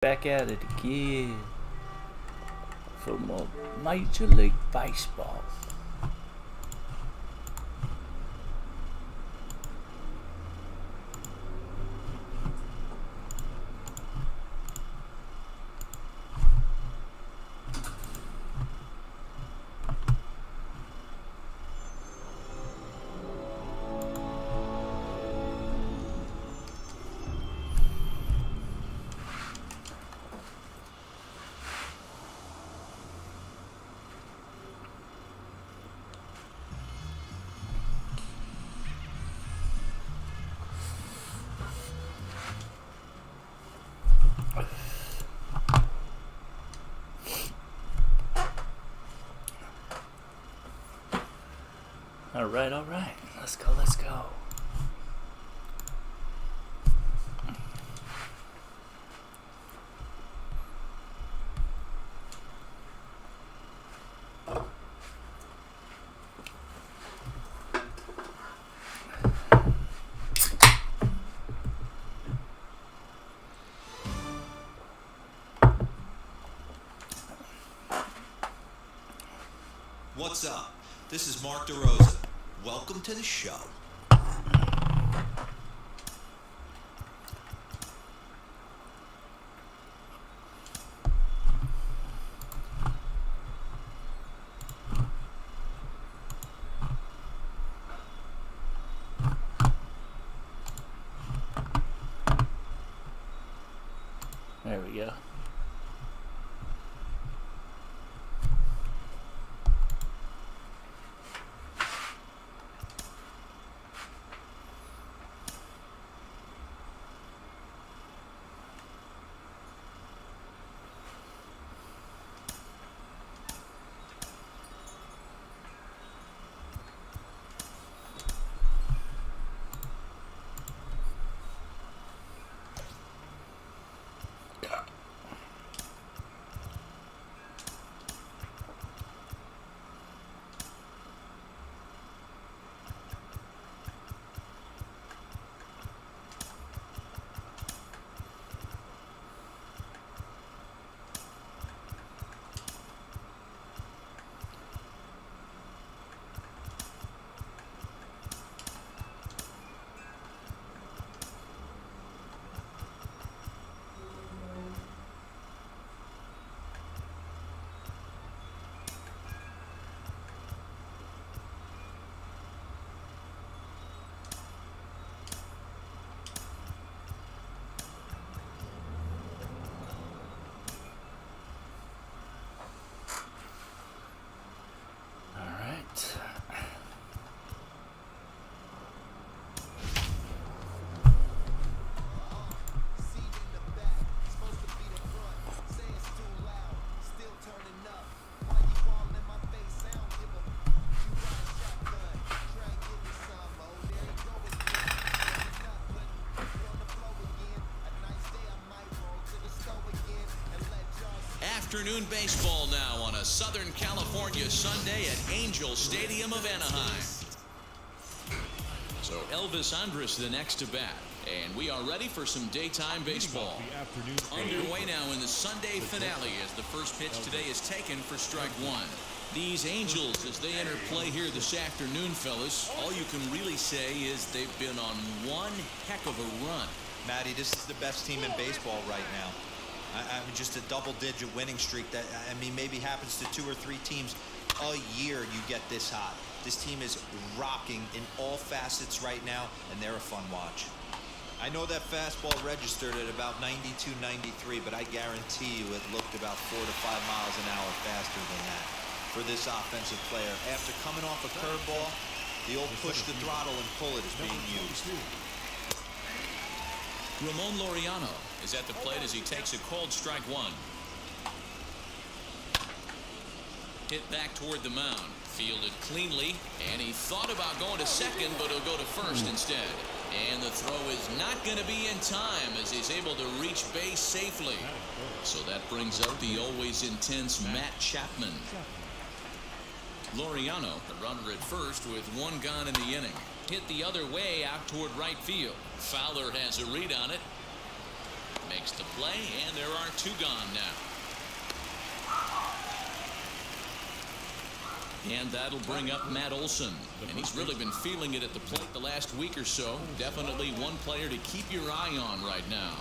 Back at it again for more Major League Baseball. All right. Let's go. What's up? This is Mark DeRosa. Welcome to the show. There we go. Afternoon baseball now on a Southern California Sunday at Angel Stadium of Anaheim. So Elvis Andrus the next to bat, and we are ready for some daytime baseball. Underway now in the Sunday finale as the first pitch today is taken for strike one. These Angels, as they enter play here this afternoon, fellas, all you can really say is they've been on one heck of a run. Matty, this is the best team in baseball right now. I mean, just a double-digit winning streak that, I mean, maybe happens to 2 or 3 teams a year you get this hot. This team is rocking in all facets right now, and they're a fun watch. I know that fastball registered at about 92, 93, but I guarantee you it looked about 4 to 5 miles an hour faster than that for this offensive player. After coming off a curveball, the old push the throttle and pull it is being used. Ramon Laureano is at the plate as he takes a called strike one. Hit back toward the mound. Fielded cleanly, and he thought about going to second, but he'll go to first instead. And the throw is not going to be in time as he's able to reach base safely. So that brings up the always intense Matt Chapman. Laureano, the runner at first with one gone in the inning. Hit the other way out toward right field. Fowler has a read on it. Makes the play, and there are 2 gone now. And that'll bring up Matt Olson. And he's really been feeling it at the plate the last week or so. Definitely one player to keep your eye on right now.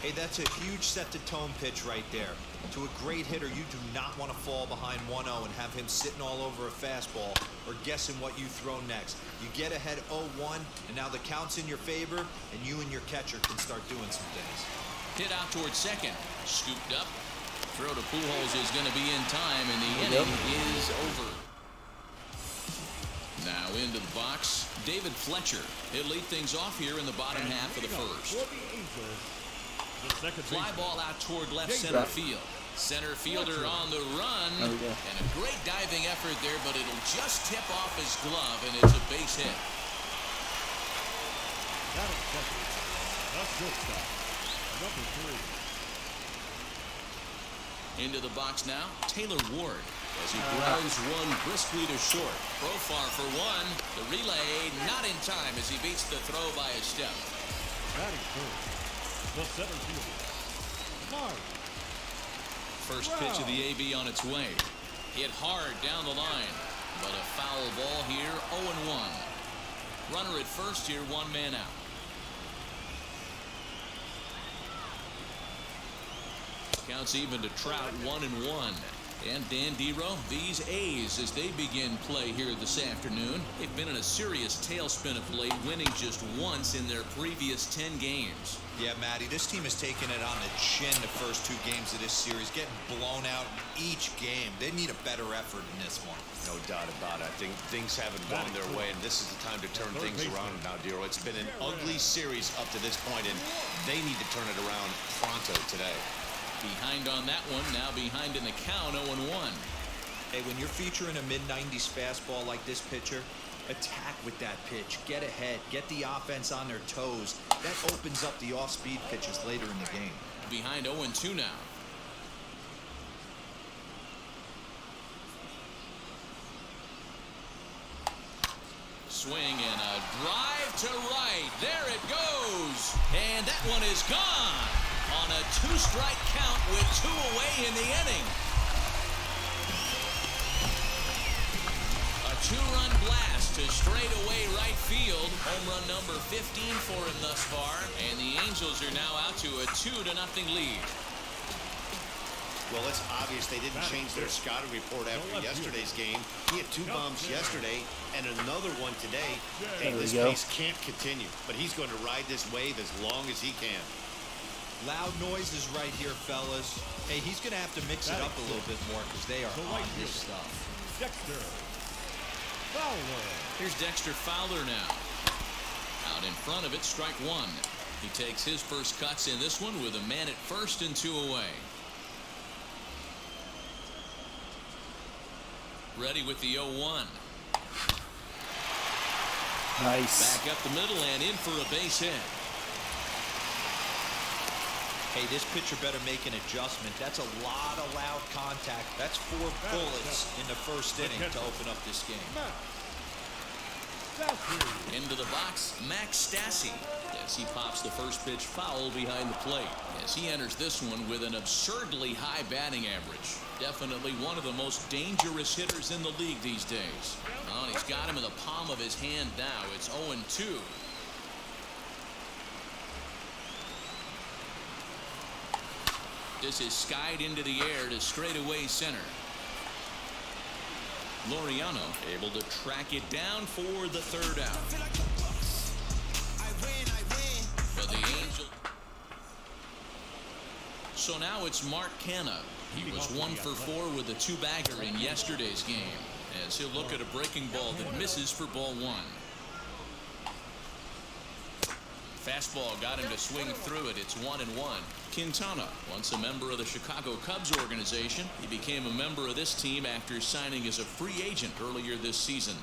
Hey, that's a huge set-the-tone pitch right there. To a great hitter, you do not want to fall behind 1-0 and have him sitting all over a fastball or guessing what you throw next. You get ahead 0-1, and now the count's in your favor, and you and your catcher can start doing some things. Hit out towards second. Scooped up. Throw to Pujols is going to be in time, and the inning is over. Now into the box, David Fletcher. He'll lead things off here in the bottom half of the first. Fly ball out toward left center field. Center fielder on the run. And a great diving effort there, but it'll just tip off his glove, and it's a base hit. Into the box now, Taylor Ward. As he grounds one briskly to short. Profar for one. The relay not in time as he beats the throw by a step. First pitch of the AB on its way. Hit hard down the line. But a foul ball here, 0-1. Runner at first here, 1 man out. Counts even to Trout, 1-1. And Dan Dero, these A's, as they begin play here this afternoon, they've been in a serious tailspin of late, winning just once in their previous 10 games. Yeah, Matty, this team has taken it on the chin the first 2 games of this series, getting blown out each game. They need a better effort in this one. No doubt about it. I think things haven't gone their way, and this is the time to turn things around now, Dero. It's been an ugly series up to this point, and they need to turn it around pronto today. Behind on that one, now behind in the count, 0-1. Hey, when you're featuring a mid-90s fastball like this pitcher, attack with that pitch. Get ahead. Get the offense on their toes. That opens up the off-speed pitches later in the game. Behind 0-2 now. Swing and a drive to right. There it goes. And that one is gone. On a 2-strike count with 2 away in the inning. A 2-run blast to straightaway right field. Home run number 15 for him thus far. And the Angels are now out to a 2-0 lead. Well, it's obvious they didn't change their scouting report after yesterday's game. He had 2 bombs yesterday and another one today. And this pace can't continue. But he's going to ride this wave as long as he can. Loud noises right here, fellas. Hey, he's going to have to mix it up a little bit more because they are on his stuff. Here's Dexter Fowler now. Out in front of it, strike 1. He takes his first cuts in this one with a man at first and 2 away. Ready with the 0-1. Nice. Back up the middle and in for a base hit. Hey, this pitcher better make an adjustment. That's a lot of loud contact. That's 4 bullets in the first inning to open up this game. Into the box, Max Stassi. As he pops the first pitch foul behind the plate. As he enters this one with an absurdly high batting average. Definitely one of the most dangerous hitters in the league these days. Oh, and he's got him in the palm of his hand now. It's 0-2. This is skied into the air to straightaway center. Laureano able to track it down for the 3rd out. But the Angels. So now it's Mark Canha. He was 1 for 4 with a 2-bagger in yesterday's game. As he'll look at a breaking ball that misses for ball 1. Fastball got him to swing through it. It's 1-1. Quintana, once a member of the Chicago Cubs organization, he became a member of this team after signing as a free agent earlier this season.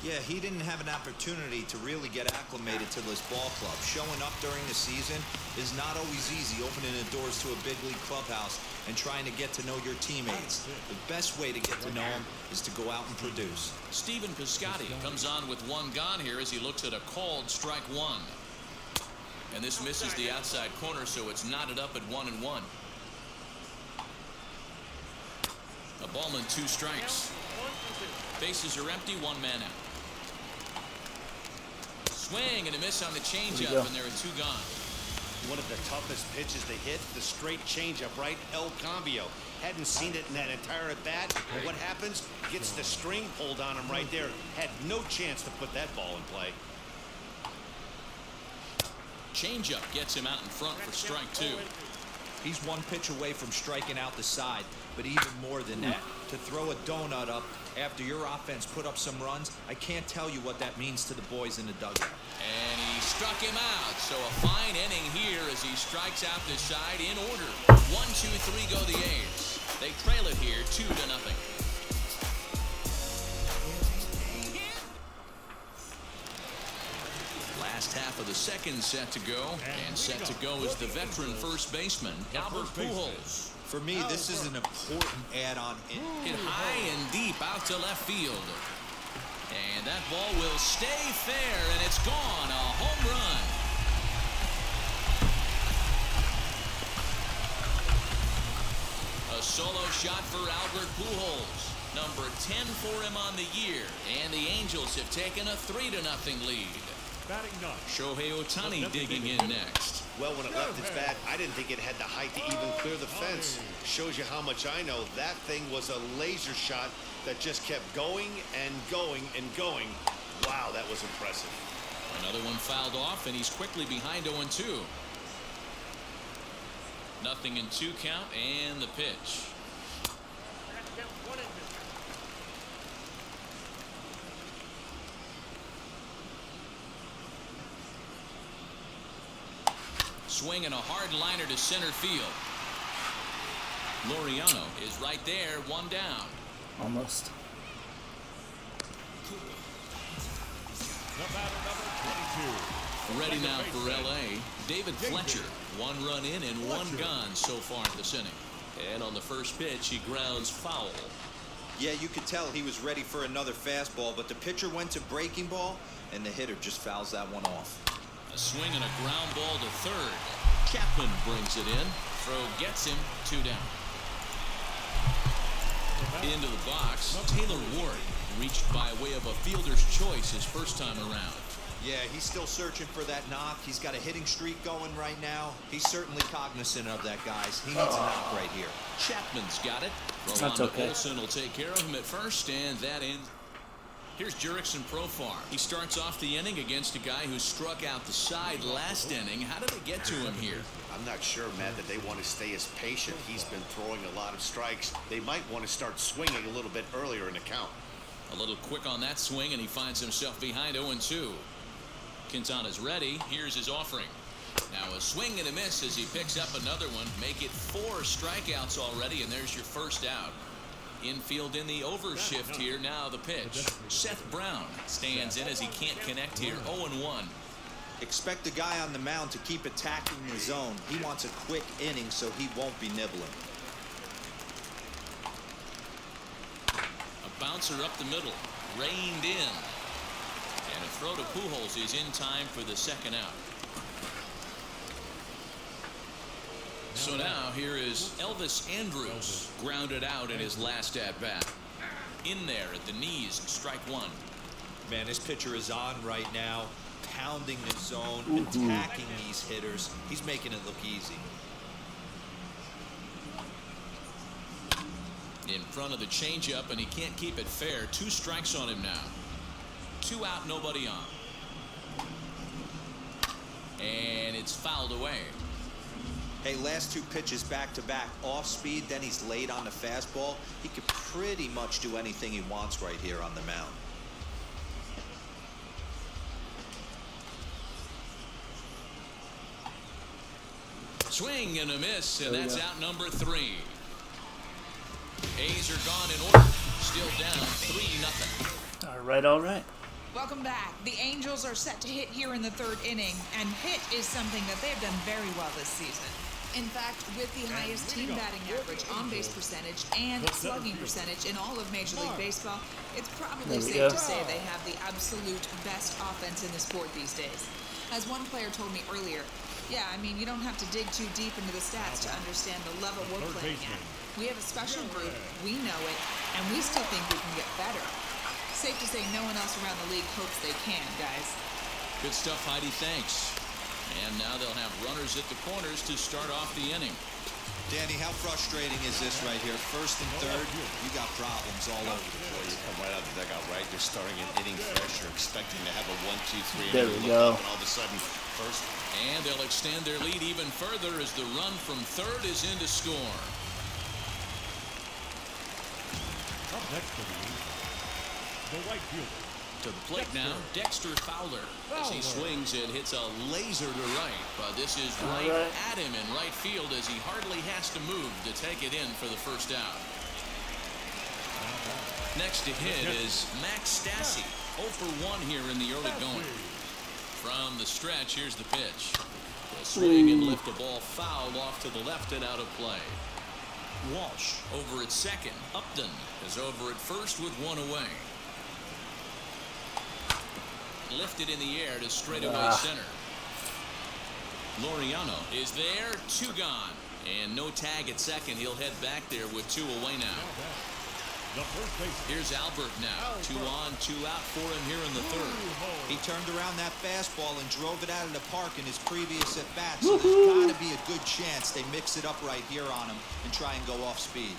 Yeah, he didn't have an opportunity to really get acclimated to this ball club. Showing up during the season is not always easy, opening the doors to a big league clubhouse and trying to get to know your teammates. The best way to get to know them is to go out and produce. Stephen Piscotty comes on with 1 gone here as he looks at a called strike 1. And this misses the outside corner, so it's knotted up at 1-1. A ball and 2 strikes. Bases are empty, 1 man out. Swing and a miss on the changeup, and there are 2 gone. One of the toughest pitches to hit, the straight changeup, right? El Cambio. Hadn't seen it in that entire at bat. But what happens? Gets the string pulled on him right there. Had no chance to put that ball in play. Changeup gets him out in front for strike 2. He's 1 pitch away from striking out the side, but even more than that, to throw a donut up after your offense put up some runs, I can't tell you what that means to the boys in the dugout. And he struck him out. So a fine inning here as he strikes out this side in order. 1, 2, 3 go the A's. They trail it here 2-0. Last half of the second set to go, and set to go is the veteran first baseman, Albert Pujols. For me, this is an important add-on. Hit high and deep out to left field. And that ball will stay fair, and it's gone. A home run. A solo shot for Albert Pujols. Number 10 for him on the year. And the Angels have taken a 3-0 lead. Shohei Ohtani digging in next. Well, when it left its bat, I didn't think it had the height to even clear the fence. Shows you how much I know. That thing was a laser shot that just kept going and going and going. Wow, that was impressive. Another one fouled off, and he's quickly behind 0-2. 0-2 count, and the pitch. Swing and a hard liner to center field. Laureano is right there, 1 down. Almost. Ready now for LA, David Fletcher. 1 run in and 1 gone so far in this inning. And on the first pitch, he grounds foul. Yeah, you could tell he was ready for another fastball, but the pitcher went to breaking ball, and the hitter just fouls that one off. A swing and a ground ball to third. Chapman brings it in. Throw gets him, 2 down. Into the box, Taylor Ward reached by way of a fielder's choice his first time around. Yeah, he's still searching for that knock. He's got a hitting streak going right now. He's certainly cognizant of that, guys. He needs a knock right here. Chapman's got it. That's okay. Olsen will take care of him at first, and that ends. Here's Jurickson Profar. He starts off the inning against a guy who struck out the side last inning. How did they get to him here? I'm not sure, Matt, that they want to stay as patient. He's been throwing a lot of strikes. They might want to start swinging a little bit earlier in the count. A little quick on that swing, and he finds himself behind 0-2. Quintana's ready. Here's his offering. Now a swing and a miss as he picks up another one. Make it 4 strikeouts already, and there's your first out. Infield in the overshift here. Now the pitch. Seth Brown stands in as he can't connect here. 0-1. Expect the guy on the mound to keep attacking the zone. He wants a quick inning so he won't be nibbling. A bouncer up the middle. Reined in. And a throw to Pujols is in time for the second out. So now here is Elvis Andrus, grounded out in his last at-bat. In there at the knees, strike 1. Man, this pitcher is on right now, pounding the zone, attacking these hitters. He's making it look easy. In front of the changeup, and he can't keep it fair. 2 strikes on him now. 2 out, nobody on. And it's fouled away. Hey, last 2 pitches back-to-back off speed, then he's laid on the fastball. He could pretty much do anything he wants right here on the mound. Swing and a miss, and that's out number 3. A's are gone in order. Still down 3-0. All right. Welcome back. The Angels are set to hit here in the 3rd inning, and hit is something that they've done very well this season. In fact, with the highest team batting average, on-base percentage, and slugging percentage in all of Major League Baseball, it's probably safe to say they have the absolute best offense in the sport these days. As one player told me earlier, Yeah, I mean, you don't have to dig too deep into the stats to understand the level we're playing at. We have a special group, we know it, and we still think we can get better. Safe to say no one else around the league hopes they can, guys. Good stuff, Heidi. Thanks. And now they'll have runners at the corners to start off the inning. Danny, how frustrating is this right here? First and third, you got problems all over the place. You come right out the dugout, right? You're starting an inning fresh. You're expecting to have a 1-2-3. There we go. And all of a sudden, first. And they'll extend their lead even further as the run from third is in to score. Up next to the right fielder. To the plate now, Dexter Fowler. As he swings, it hits a laser to right. But this is right at him in right field as he hardly has to move to take it in for the first out. Next to hit is Max Stassi. 0 for 1 here in the early going. From the stretch, here's the pitch. The swing and lift the ball foul off to the left and out of play. Walsh over at second. Upton is over at first with one away. Lifted in the air to straightaway center. Laureano is there, 2 gone. And no tag at second. He'll head back there with 2 away now. Here's Albert now. 2 on, 2 out for him here in the third. He turned around that fastball and drove it out of the park in his previous at-bat, so there's got to be a good chance they mix it up right here on him and try and go off speed.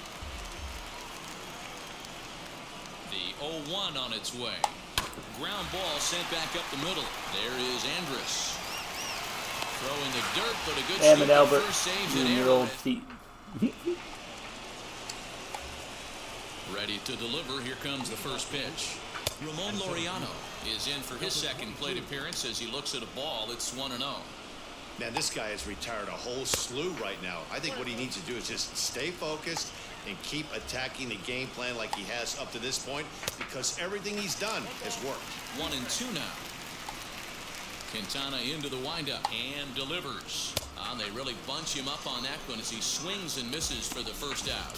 The 0-1 on its way. Ground ball sent back up the middle. There is Andrus. Throwing the dirt, but a good Damn it, scoop Albert. of first saves You at and your old Arrowhead. feet. Ready to deliver. Here comes the first pitch. Ramon Laureano is in for his second plate appearance as he looks at a ball. It's 1-0. Man, this guy has retired a whole slew right now. I think what he needs to do is just stay focused and keep attacking the game plan like he has up to this point, because everything he's done has worked. 1-2 now. Quintana into the windup and delivers. They really bunch him up on that one as he swings and misses for the first out.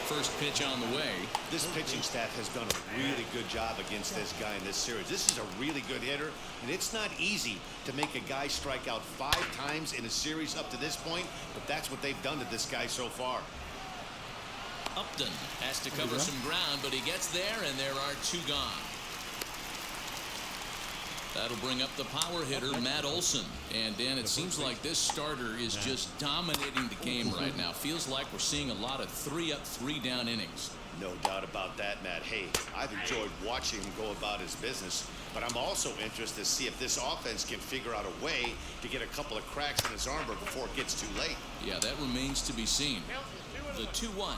First pitch on the way. This pitching staff has done a really good job against this guy in this series. This is a really good hitter, and it's not easy to make a guy strike out 5 times in a series up to this point, but that's what they've done to this guy so far. Upton has to cover some ground, but he gets there, and there are 2 gone. That'll bring up the power hitter, Matt Olson. And, Dan, it seems like this starter is just dominating the game right now. Feels like we're seeing a lot of 3-up, 3-down innings. No doubt about that, Matt. Hey, I've enjoyed watching him go about his business, but I'm also interested to see if this offense can figure out a way to get a couple of cracks in his armor before it gets too late. Yeah, that remains to be seen. The 2-1.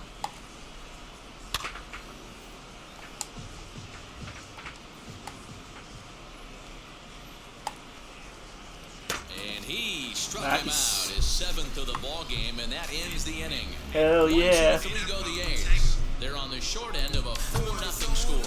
And he struck him out, his 7th of the ball game, and that ends the inning. Hell yeah. 1-2-3 go the A's. They're on the short end of a 4-0 score.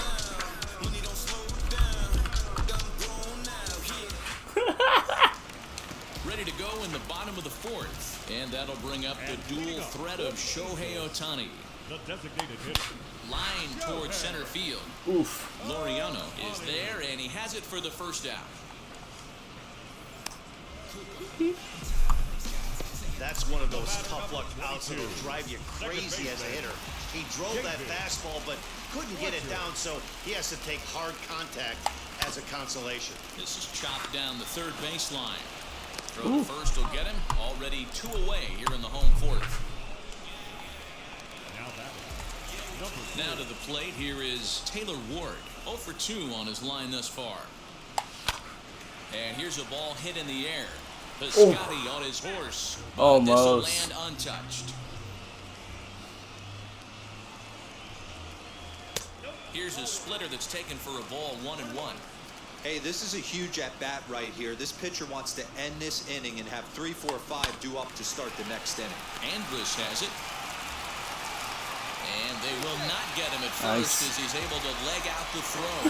Ready to go in the bottom of the 4th, and that'll bring up the dual threat of Shohei Ohtani. The designated hitter. Line towards center field. Oof. Laureano is there, and he has it for the first out. That's one of those tough luck outs that'll drive you crazy as a hitter. He drove that fastball, but couldn't get it down, so he has to take hard contact as a consolation. This is chopped down the third baseline. Throw to first will get him. Already 2 away here in the home 4th. Now to the plate, here is Taylor Ward. 0 for 2 on his line thus far. And here's a ball hit in the air. Piscotty on his horse. But this will land untouched. Here's a splitter that's taken for a ball, 1-1. Hey, this is a huge at-bat right here. This pitcher wants to end this inning and have 3, 4, 5 due up to start the next inning. Andrus has it. And they will not get him at first as he's able to leg out the throw.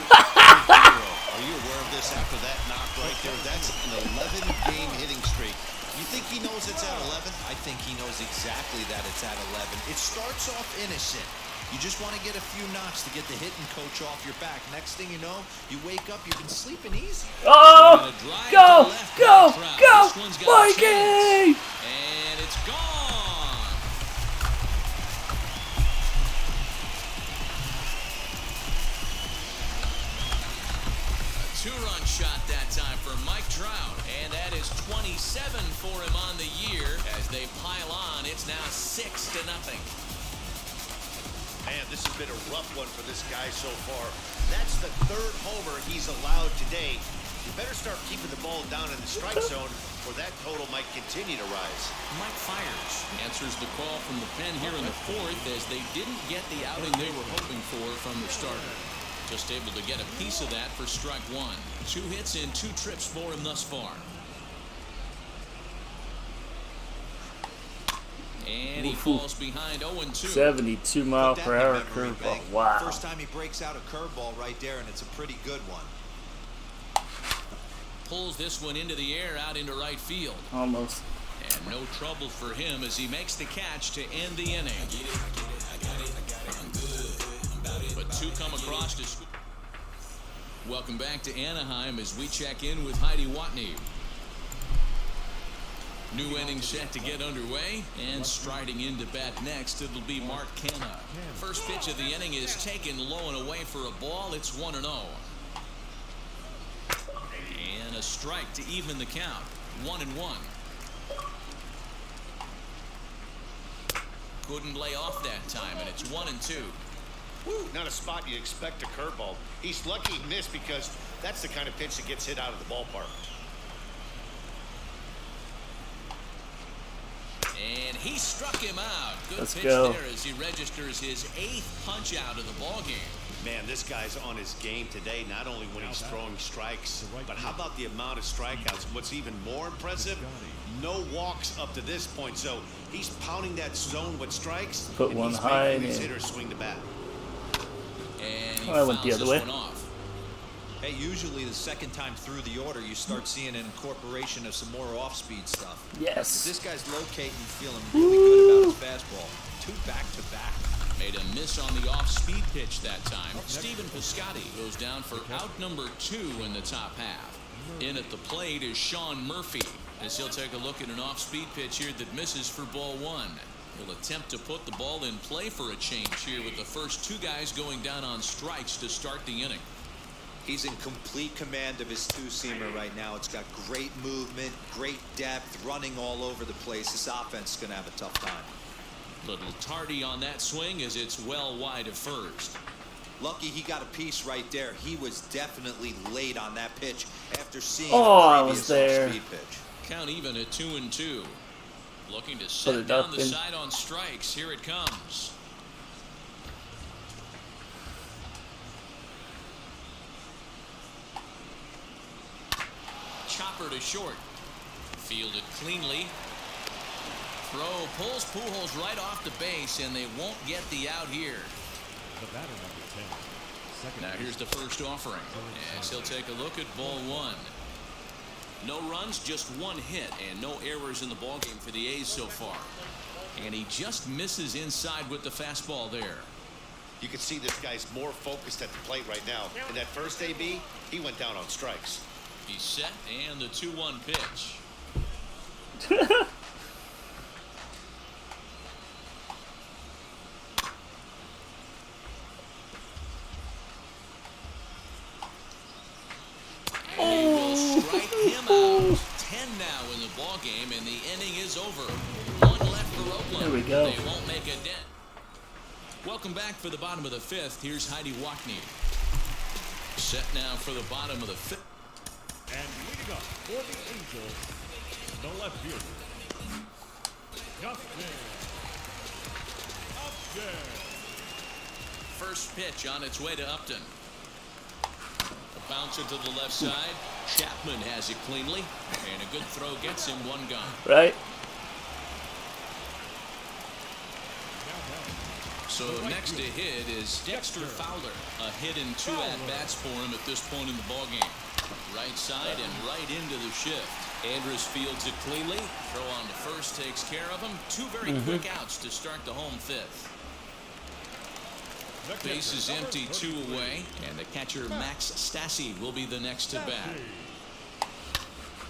Are you aware of this after that knock right there? That's an 11-game hitting streak. You think he knows it's at 11? I think he knows exactly that it's at 11. It starts off innocent, You just want to get a few knocks to get the hitting coach off your back. Next thing you know, you wake up, you've been sleeping easy. Oh! Go! Go! Go! Mikey! And it's gone. A two-run shot that time for Mike Trout. And that is 27 for him on the year. As they pile on, it's now 6-0. Man, this has been a rough one for this guy so far. That's the third homer he's allowed today. You better start keeping the ball down in the strike zone, or that total might continue to rise. Mike Fiers answers the call from the pen here in the fourth, as they didn't get the outing they were hoping for from the starter. Just able to get a piece of that for strike one. 2 hits and 2 trips for him thus far. And he falls behind 0-2. 72-mile-per-hour curveball. Wow. First time he breaks out a curveball right there, and it's a pretty good one. Pulls this one into the air out into right field. Almost. And no trouble for him as he makes the catch to end the inning. But 2 come across to score. Welcome back to Anaheim as we check in with Heidi Watney. New inning set to get underway, and striding into bat next, it'll be Mark Canha. First pitch of the inning is taken low and away for a ball. It's 1-0. And a strike to even the count. 1-1. Couldn't lay off that time, and it's 1-2. Woo, not a spot you expect a curveball. He's lucky he missed, because that's the kind of pitch that gets hit out of the ballpark. And he struck him out. Good Let's pitch go. there as he registers his 8th punch out of the ball game. Man, this guy's on his game today, not only when he's throwing strikes, but how about the amount of strikeouts? What's even more impressive, no walks up to this point. So he's pounding that zone with strikes. Put and one he's high making his and- hitters swing the bat. And he I went the fouls other this way. one off. Hey, usually the second time through the order, you start seeing an incorporation of some more off-speed stuff. But Yes. this guy's locating, feeling really good about his fastball. 2 back-to-back. Made a miss on the off-speed pitch that time. Steven Piscotty goes down for out number 2 in the top half. In at the plate is Sean Murphy, as he'll take a look at an off-speed pitch here that misses for ball 1. He'll attempt to put the ball in play for a change here, with the first 2 guys going down on strikes to start the inning. He's in complete command of his 2-seamer right now. It's got great movement, great depth, running all over the place. This offense is going to have a tough time. Little tardy on that swing as it's well wide of first. Lucky he got a piece right there. He was definitely late on that pitch after seeing Oh, I the was previous there. off-speed pitch. Count even at 2-2. Looking to Put set it down up the in. side on strikes. Here it comes. Chopper to short. Fielded cleanly. Throw pulls Pujols right off the base, and they won't get the out here. The batter number 10. Second Now here's the first offering, as he'll take a look at ball 1. No runs, just 1 hit, and no errors in the ballgame for the A's so far. And he just misses inside with the fastball there. You can see this guy's more focused at the plate right now. In that first AB, he went down on strikes. He's set, and the 2-1 pitch. And he will strike him out. 10 now in the ball game, and the inning is over. 1 left for Oakland. There we go. They won't make a dent. Welcome back for the bottom of the 5th. Here's Heidi Watney. Set now for the bottom of the 5th. And leading up for the Angels, the left fielder, Justin Upton. First pitch on its way to Upton. A bouncer to the left side. Chapman has it cleanly, and a good throw gets him 1 gone. Right? So next to hit is Dexter Fowler. A hit and 2 at-bats for him at this point in the ballgame. Right side and right into the shift. Andrus fields it cleanly. Throw on to first takes care of him. 2 very quick outs to start the home 5th. Base is empty, 2 away, and the catcher Max Stassi will be the next to bat.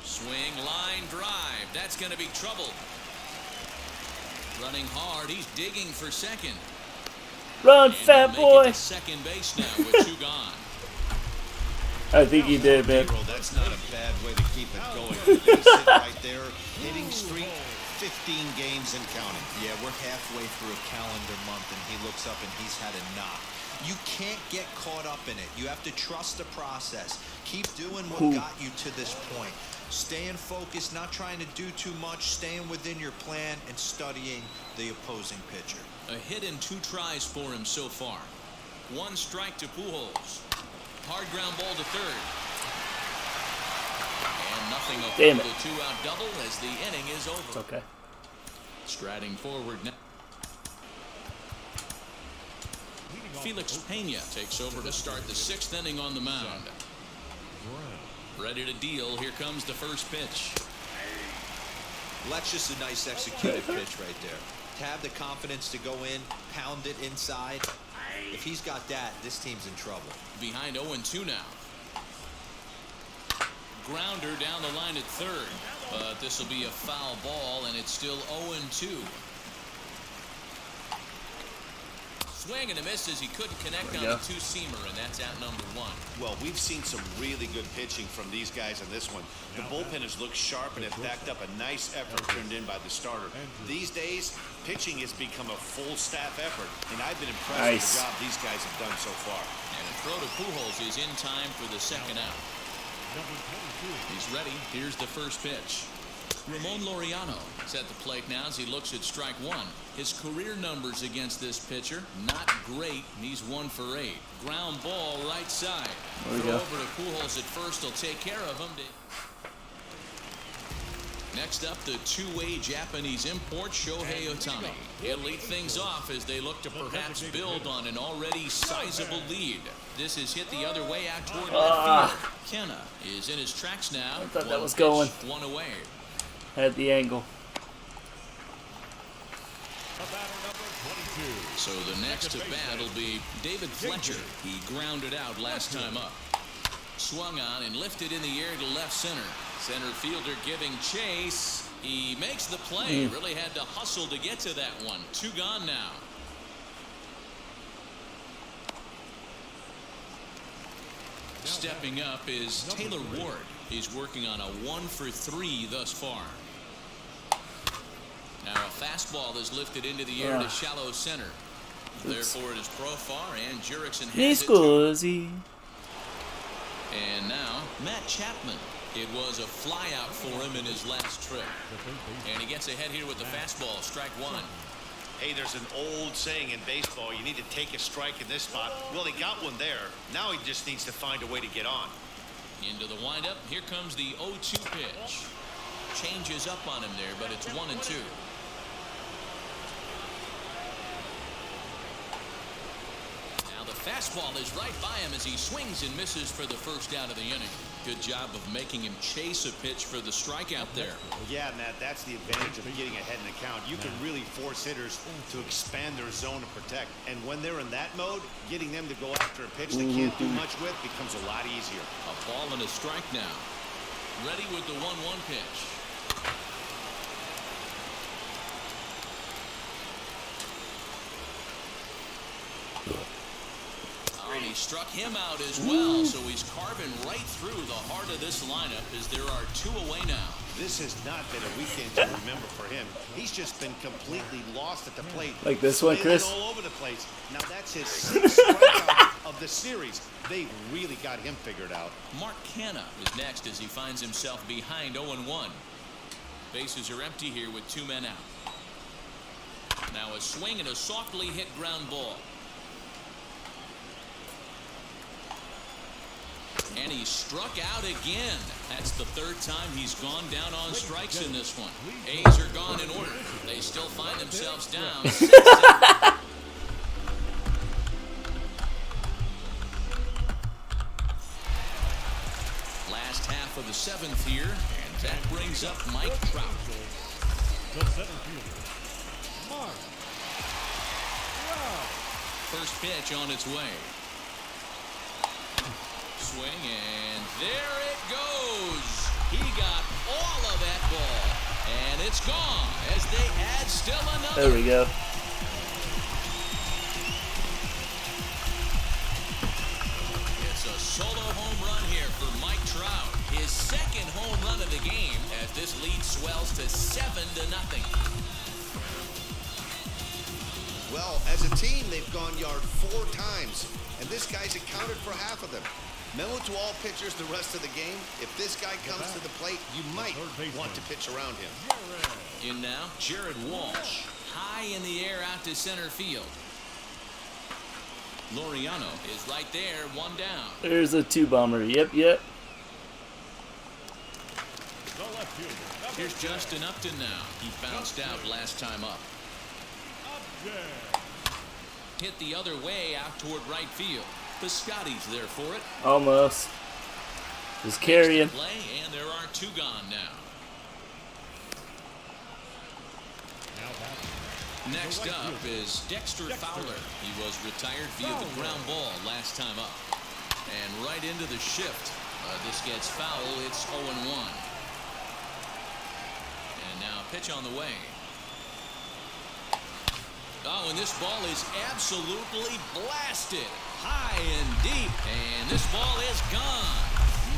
Swing, line drive. That's going to be trouble. Running hard, he's digging for second. Run, And fat he'll make boy. it to second base now with 2 gone. I think he did, man. That's not a bad way to keep it going. They sit right there, hitting streak, 15 games and counting. Yeah, we're halfway through a calendar month, and he looks up and he's had a knock. You can't get caught up in it. You have to trust the process. Keep doing what got you to this point. Staying focused, not trying to do too much, staying within your plan, and studying the opposing pitcher. A hit and 2 tries for him so far. 1 strike to Pujols. Hard ground ball to third. And nothing up Damn for it. the 2-out double as the inning is over. It's okay. Striding forward now. Felix Pena takes over to start the 6th inning on the mound. Ready to deal. Here comes the first pitch. That's just a nice executed pitch right there. To have the confidence to go in, pound it inside. If he's got that, this team's in trouble. Behind 0-2 now. Grounder down the line at third. But this will be a foul ball, and it's still 0-2. Swing and a miss as he couldn't connect on the 2-seamer, and that's out number 1. Well, we've seen some really good pitching from these guys on this one. The bullpen has looked sharp and it backed up a nice effort turned in by the starter. These days, pitching has become a full staff effort, and I've been impressed with the job these guys have done so far. And a throw to Pujols is in time for the 2nd out. He's ready. Here's the first pitch. Ramon Laureano is at the plate now as he looks at strike 1. His career numbers against this pitcher, not great. He's 1 for 8. Ground ball right side. Throw over to Pujols at first. He'll take care of him. Next up, the 2-way Japanese import, Shohei Ohtani. He'll lead things off as they look to perhaps build on an already sizable lead. This is hit the other way out toward left field. Kenna is in his tracks now. I thought that was going. 1 away. Had the angle. So the next at bat will be David Fletcher. He grounded out last time up. Swung on and lifted in the air to left center. Center fielder giving chase. He makes the play. Really had to hustle to get to that one. 2 gone now. Stepping up is Taylor Ward. He's working on a 1 for 3 thus far. Now a fastball is lifted into the air to shallow center. Therefore it is Profar and Jurickson has it. Scusi. And now Matt Chapman. It was a fly out for him in his last trip. And he gets ahead here with the fastball. Strike 1. Hey, there's an old saying in baseball, you need to take a strike in this spot. Well, he got one there. Now he just needs to find a way to get on. Into the windup. Here comes the 0-2 pitch. Changes up on him there, but it's 1-2. Now the fastball is right by him as he swings and misses for the first out of the inning. Good job of making him chase a pitch for the strikeout there. Yeah, Matt, that's the advantage of getting ahead in the count. You can really force hitters to expand their zone and protect. And when they're in that mode, getting them to go after a pitch they can't do much with becomes a lot easier. A ball and a strike now. Ready with the 1-1 pitch. And he struck him out as well, so he's carving right through the heart of this lineup as there are 2 away now. This has not been a weekend to remember for him. He's just been completely lost at the plate. Like this one, Chris? All over the place. Now that's his 6th strikeout of the series. They really got him figured out. Mark Canha is next as he finds himself behind 0-1. Bases are empty here with 2 men out. Now a swing and a softly hit ground ball. And he struck out again. That's the 3rd time he's gone down on strikes in this one. A's are gone in order. They still find themselves down 6-7. Last half of the 7th here, and that brings up Mike Trout. The center fielder, Mark Trout. first pitch on its way. Swing, and there it goes. He got all of that ball, and it's gone as they add still another. There we go. It's a solo home run here for Mike Trout. His second home run of the game as this lead swells to 7-0. Well, as a team, they've gone yard 4 times, and this guy's accounted for half of them. Mellow to all pitchers the rest of the game. If this guy comes to the plate, you might want to pitch around him. In now, Jared Walsh. High in the air out to center field. Laureano is right there, 1 down. There's a 2-bomber. Yep. The left fielder. Here's Justin Upton now. He bounced out last time up. Hit the other way out toward right field. Piscotty's there for it. Almost. Just carrying. Play, and there are 2 gone now. Next up is Dexter Fowler. He was retired via the ground ball last time up. And right into the shift. This gets foul. It's 0-1. And now pitch on the way. Oh, and this ball is absolutely blasted. High and deep. And this ball is gone.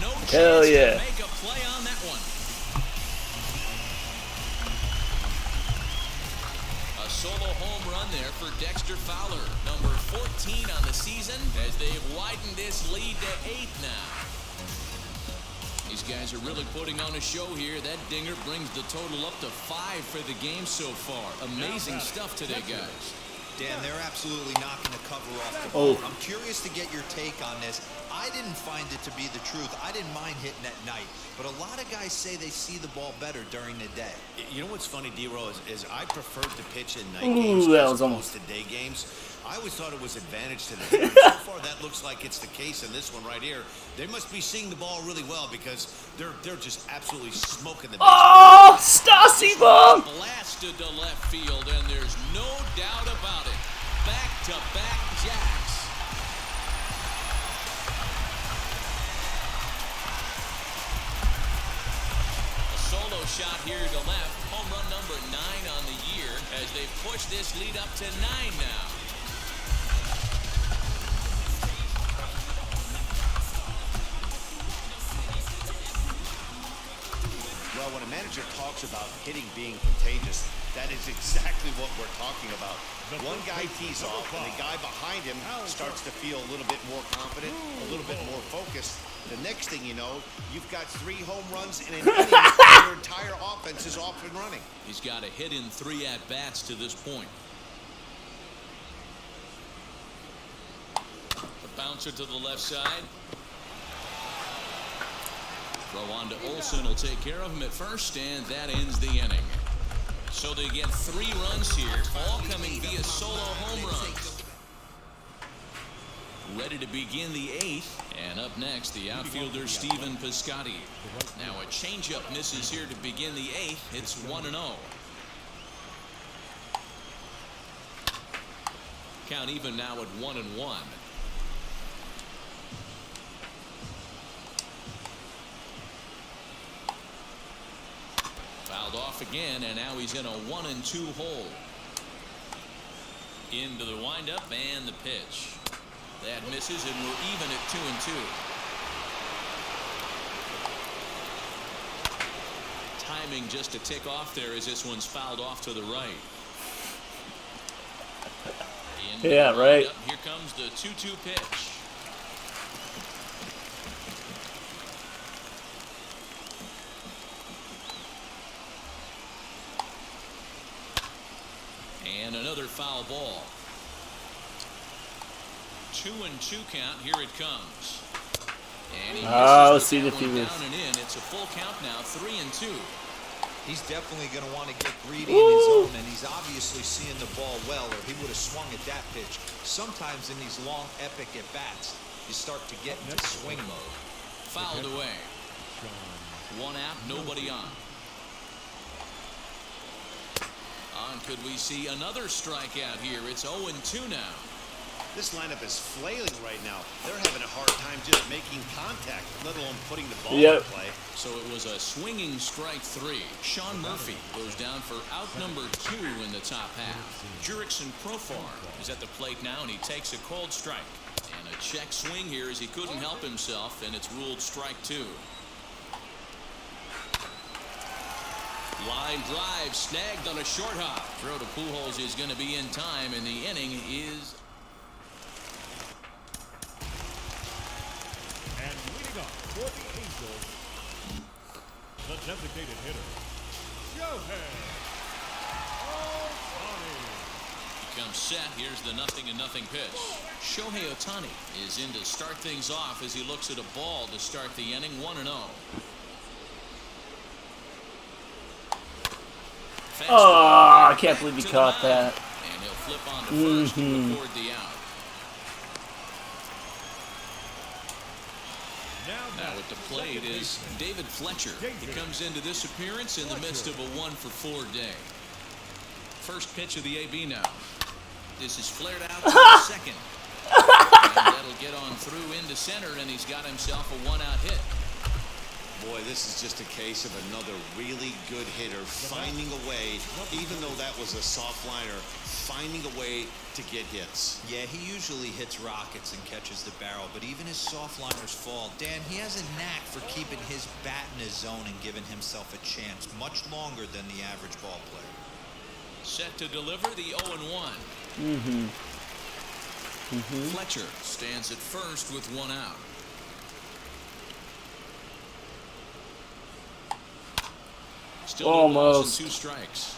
No chance to make a play on that one. A solo home run there for Dexter Fowler. Number 14 on the season as they've widened this lead to 8 now. These guys are really putting on a show here. That dinger brings the total up to 5 for the game so far. Amazing stuff today, guys. Dan, they're absolutely not going to cover off the ball. I'm curious to get your take on this. I didn't find it to be the truth. I didn't mind hitting at night, but a lot of guys say they see the ball better during the day. You know what's funny, D-Row, is I preferred to pitch in night games as opposed to day games. I always thought it was advantage to the hitter. So far, that looks like it's the case in this one right here. They must be seeing the ball really well because they're just absolutely smoking the ball. Oh, Stassi bomb! Blasted to left field, and there's no doubt about it. Back-to-back jacks. A solo shot here to left. Home run number 9 on the year as they push this lead up to 9 now. Well, when a manager talks about hitting being contagious, that is exactly what we're talking about. One guy tees off, and the guy behind him starts to feel a little bit more confident, a little bit more focused. The next thing you know, you've got 3 home runs in an inning, and your entire offense is off and running. He's got a hit in 3 at-bats to this point. The bouncer to the left side. Throw on to Olsen will take care of him at first, and that ends the inning. So they get 3 runs here, all coming via solo home runs. Ready to begin the 8th, and up next, the outfielder Stephen Piscotty. Now a changeup misses here to begin the 8th. It's 1-0. Count even now at 1-1. Fouled off again, and now he's in a 1-2 hole. Into the windup and the pitch. That misses, and we're even at 2-2. Timing just to tick off there as this one's fouled off to the right. Yeah, right. Here comes the 2-2 pitch. And another foul ball. 2-2 count. Here it comes. And he let's see if he was down and in. It's a full count now. 3-2. He's definitely going to want to get greedy in his zone, and he's obviously seeing the ball well, or he would have swung at that pitch. Sometimes in these long, epic at-bats, you start to get into swing mode. Fouled away. 1 out, nobody on. Could we see another strikeout here? It's 0-2 now. This lineup is flailing right now. They're having a hard time just making contact, let alone putting the ball in play. So it was a swinging strike 3. Sean Murphy goes down for out number 2 in the top half. Jurickson Profar is at the plate now, and he takes a called strike. And a check swing here as he couldn't help himself, and it's ruled strike 2. Line drive snagged on a short hop. Throw to Pujols is going to be in time, and the inning is. And leading up for the Angels, the designated hitter, Shohei Ohtani. He comes set. Here's the 0-0 pitch. Shohei Ohtani is in to start things off as he looks at a ball to start the inning. 1-0. Oh, I can't believe he caught that. And he'll flip on to first to record the out. Now at the plate is David Fletcher. He comes into this appearance in the midst of a 1-for-4 day. First pitch of the AB now. This is flared out to second. And that'll get on through into center, and he's got himself a 1-out hit. Boy, this is just a case of another really good hitter finding a way, even though that was a soft liner, finding a way to get hits. Yeah, he usually hits rockets and catches the barrel, but even his soft liners fall. Dan, he has a knack for keeping his bat in his zone and giving himself a chance much longer than the average ball player. Set to deliver the 0-1. Fletcher stands at first with 1 out. Still almost 2 strikes.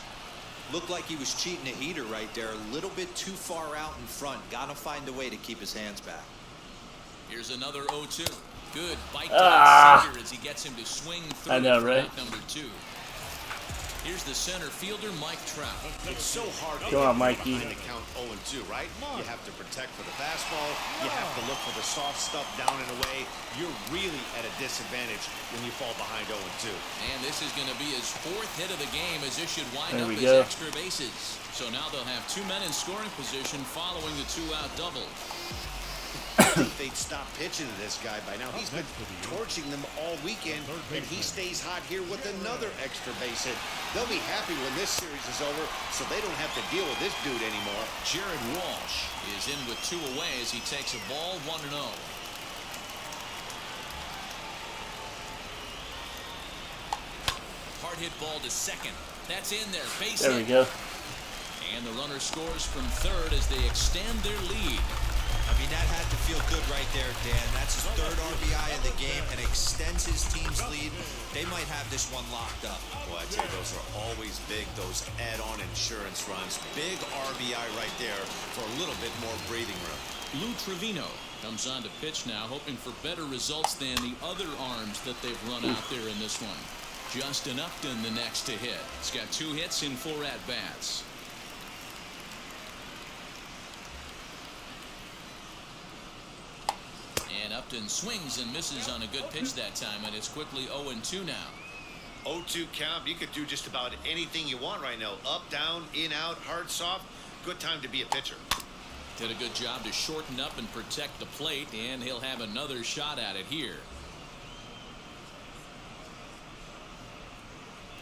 Looked like he was cheating a heater right there. A little bit too far out in front. Got to find a way to keep his hands back. Here's another 0-2. Good bite to the center as he gets him to swing through. I know, right? Number 2. Here's the center fielder, Mike Trout. It's so hard to Go on, get Mikey. behind the count 0-2, right? You have to protect for the fastball. You have to look for the soft stuff down and away. You're really at a disadvantage when you fall behind 0-2. And this is going to be his 4th hit of the game, as this should wind There up we as go. extra bases. So now they'll have 2 men in scoring position following the 2-out double. I think they'd stop pitching to this guy by now. He's been torching them all weekend, and he stays hot here with another extra base hit. They'll be happy when this series is over, so they don't have to deal with this dude anymore. Jared Walsh is in with 2 away as he takes a ball 1-0. Hard hit ball to second. That's in there. Base There we hit. go. And the runner scores from third as they extend their lead. I mean, that had to feel good right there, Dan. That's his 3rd RBI of the game and extends his team's lead. They might have this one locked up. Well, I tell you, those are always big, those add-on insurance runs. Big RBI right there for a little bit more breathing room. Lou Trevino comes on to pitch now, hoping for better results than the other arms that they've run out there in this one. Justin Upton the next to hit. He's got 2 hits in 4 at-bats. And Upton swings and misses on a good pitch that time, and it's quickly 0-2 now. 0-2 count. You could do just about anything you want right now. Up, down, in, out, hard, soft. Good time to be a pitcher. Did a good job to shorten up and protect the plate, and he'll have another shot at it here.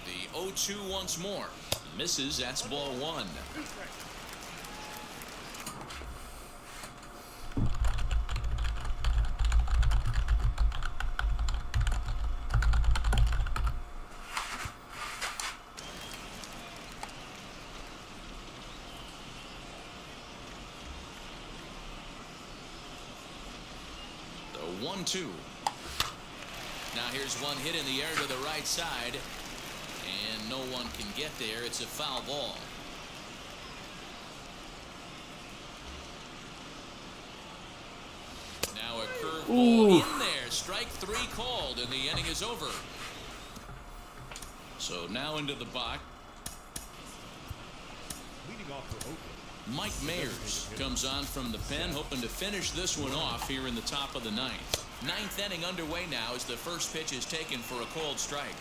The 0-2 once more. Misses. That's ball 1. The 1-2. Now here's one hit in the air to the right side, and no one can get there. It's a foul ball. Now a curveball in there. Strike 3 called, and the inning is over. So now into the box. Leading off for Oakland, Mike Mayers comes on from the pen, hoping to finish this one off here in the top of the 9th. 9th inning underway now as the first pitch is taken for a called strike.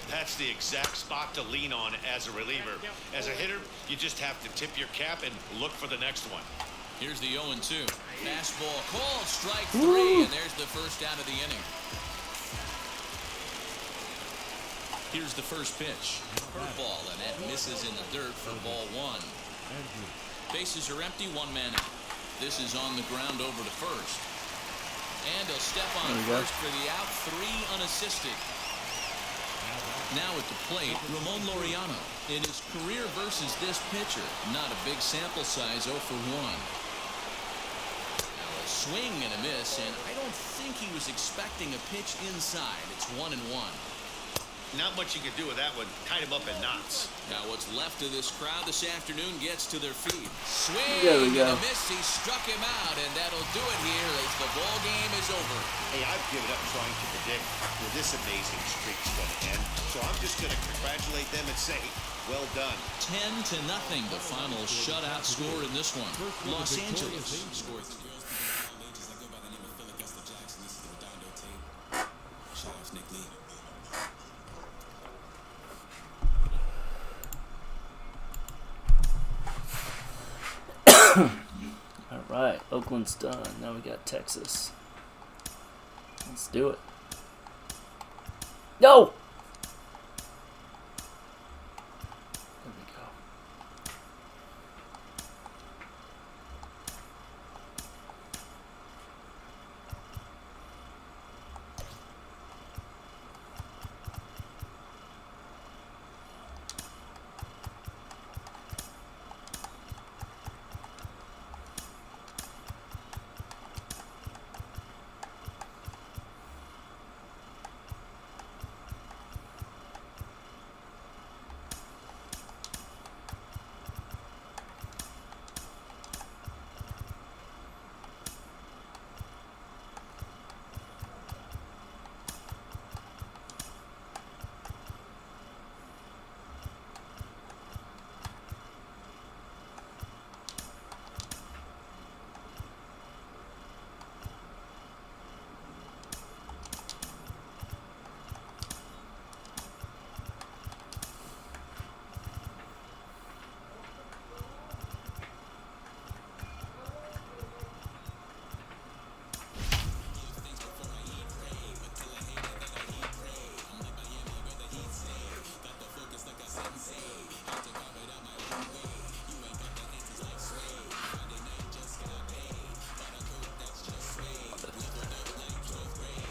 That's the exact spot to lean on as a reliever. As a hitter, you just have to tip your cap and look for the next one. Here's the 0-2. Fastball called, strike 3, and there's the first out of the inning. Here's the first pitch. Curveball, and that misses in the dirt for ball 1. Bases are empty, 1 man out. This is on the ground over to first. And he'll step on first for the out, 3 unassisted. Now at the plate, Ramon Laureano. In his career versus this pitcher, not a big sample size, 0 for 1. Now a swing and a miss, and I don't think he was expecting a pitch inside. It's 1-1. Not much you could do with that one. Tied him up in knots. Now what's left of this crowd this afternoon gets to their feet. Swing There we go. and a miss. He struck him out, and that'll do it here as the ball game is over. Hey, I've given up trying to predict where this amazing streak's going to end. So I'm just going to congratulate them and say, well done. 10-0, the final shutout score in this one. Los Angeles scored 3. All right, Oakland's done. Now we got Texas. Let's do it. No! There we go.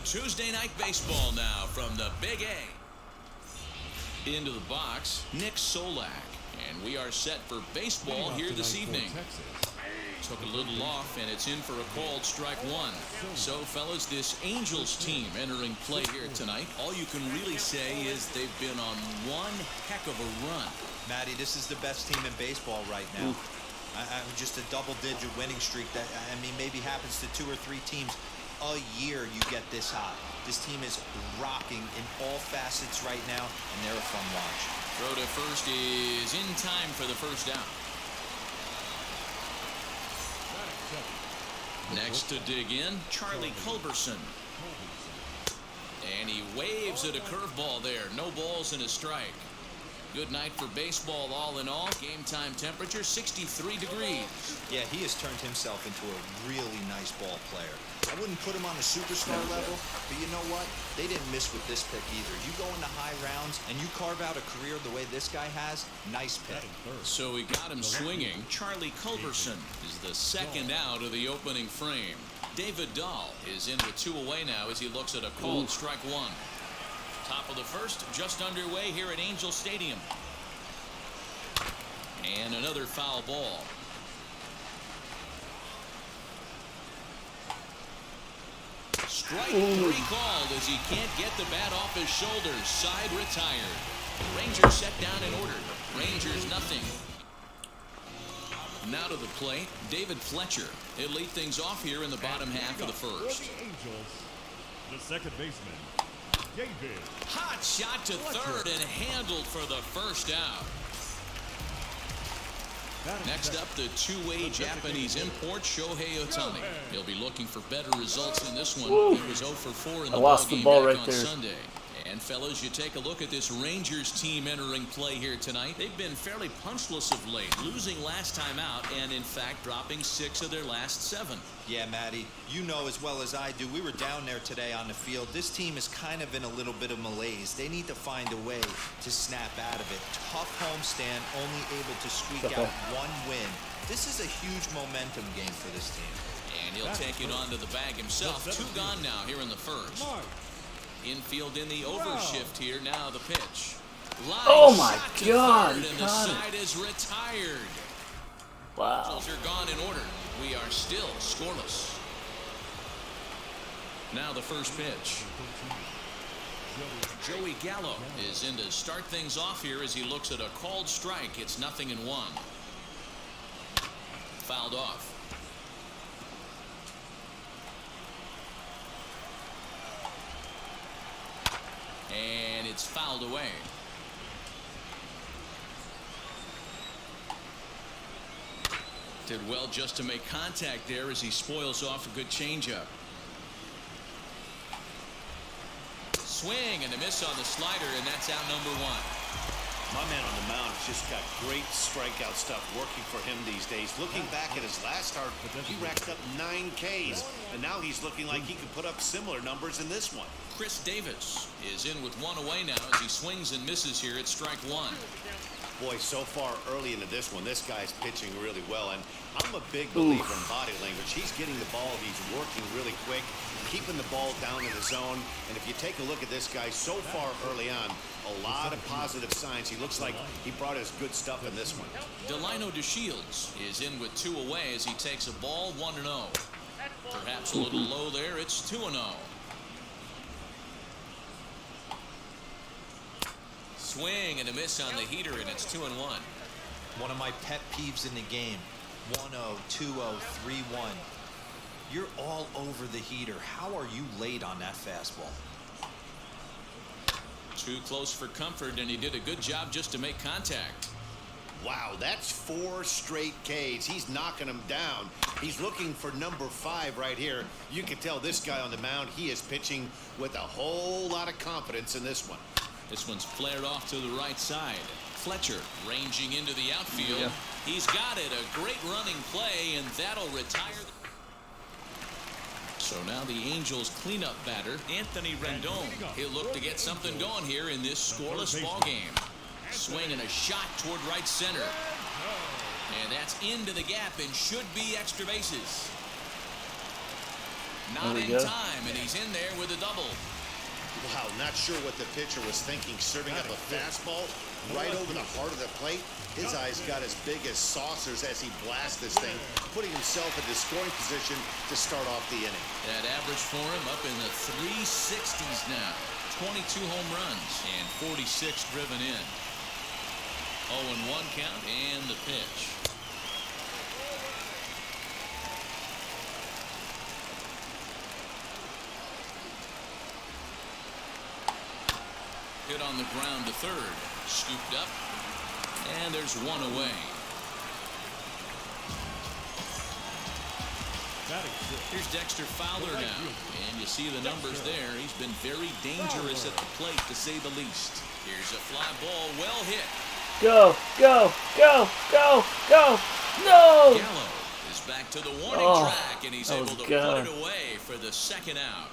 Tuesday night baseball now from the Big A. Into the box, Nick Solak. And we are set for baseball here this evening. Took a little off, and it's in for a called strike 1. So, fellas, this Angels team entering play here tonight, all you can really say is they've been on one heck of a run. Matty, this is the best team in baseball right now. Just a double-digit winning streak that, I mean, maybe happens to 2 or 3 teams a year you get this hot. This team is rocking in all facets right now, and they're a fun watch. Throw to first is in time for the first down. Next to dig in, Charlie Culberson. And he waves at a curveball there. No balls and a strike. Good night for baseball all in all. Game time temperature 63 degrees. Yeah, he has turned himself into a really nice ball player. I wouldn't put him on a superstar level, but you know what? They didn't miss with this pick either. You go into high rounds and you carve out a career the way this guy has, nice pick. So he got him swinging. Charlie Culberson is the second out of the opening frame. David Dahl is in with 2 away now as he looks at a called strike 1. Top of the first, just underway here at Angel Stadium. And another foul ball. Strike 3 called as he can't get the bat off his shoulders. Side retired. Rangers set down in order. Rangers nothing. Now to the plate, David Fletcher. He'll lead things off here in the bottom half of the first. For the Angels, the second baseman, David. Hot shot to third and handled for the first out. Next up, the two-way Japanese import, Shohei Ohtani. He'll be looking for better results in this one. He was 0 for 4 in the lost the ball back right on there. Sunday. And fellas, you take a look at this Rangers team entering play here tonight. They've been fairly punchless of late, losing last time out and in fact dropping 6 of their last 7. Yeah, Matty, you know as well as I do, we were down there today on the field. This team is kind of in a little bit of malaise. They need to find a way to snap out of it. Tough homestand, only able to squeak out 1 win. This is a huge momentum game for this team. And he'll take it onto the bag himself. 2 gone now here in the first. Infield in the overshift here. Now the pitch. Oh my God! And the side is retired. Wow. Angels are gone in order. We are still scoreless. Now the first pitch. Joey Gallo is in to start things off here as he looks at a called strike. It's 0-1. Fouled off. And it's fouled away. Did well just to make contact there as he spoils off a good changeup. Swing and a miss on the slider, and that's out number 1. My man on the mound has just got great strikeout stuff working for him these days. Looking back at his last start, he racked up 9 Ks, and now he's looking like he could put up similar numbers in this one. Chris Davis is in with 1 away now as he swings and misses here at strike 1. Boy, so far early into this one, this guy's pitching really well, and I'm a big believer in body language. He's getting the ball, he's working really quick, keeping the ball down in the zone, and if you take a look at this guy so far early on, a lot of positive signs. He looks like he brought his good stuff in this one. Delino DeShields is in with 2 away as he takes a ball 1-0. Perhaps a little low there. It's 2-0. Swing and a miss on the heater, and it's 2-1. One of my pet peeves in the game. 1-0, 2-0, 3-1. You're all over the heater. How are you late on that fastball? Too close for comfort, and he did a good job just to make contact. Wow, that's 4 straight Ks. He's knocking them down. He's looking for number 5 right here. You can tell this guy on the mound, he is pitching with a whole lot of confidence in this one. This one's flared off to the right side. Fletcher ranging into the outfield. He's got it. A great running play, and that'll retire. So now the Angels cleanup batter, Anthony Rendon. He'll look to get something going here in this scoreless ball game. Swing and a shot toward right center. And that's into the gap and should be extra bases. Not in time, and he's in there with a double. Wow, not sure what the pitcher was thinking, serving up a fastball right over the heart of the plate. His eyes got as big as saucers as he blasts this thing, putting himself into scoring position to start off the inning. That average for him up in the 360s now. 22 home runs and 46 driven in. 0-1 count and the pitch. Hit on the ground to third. Scooped up. And there's 1 away. Here's Dexter Fowler now. And you see the numbers there. He's been very dangerous at the plate, to say the least. Here's a fly ball. Well hit. Go, go, go, go, go. No! Gallo is back to the warning track, and he's able to put it away for the 2nd out.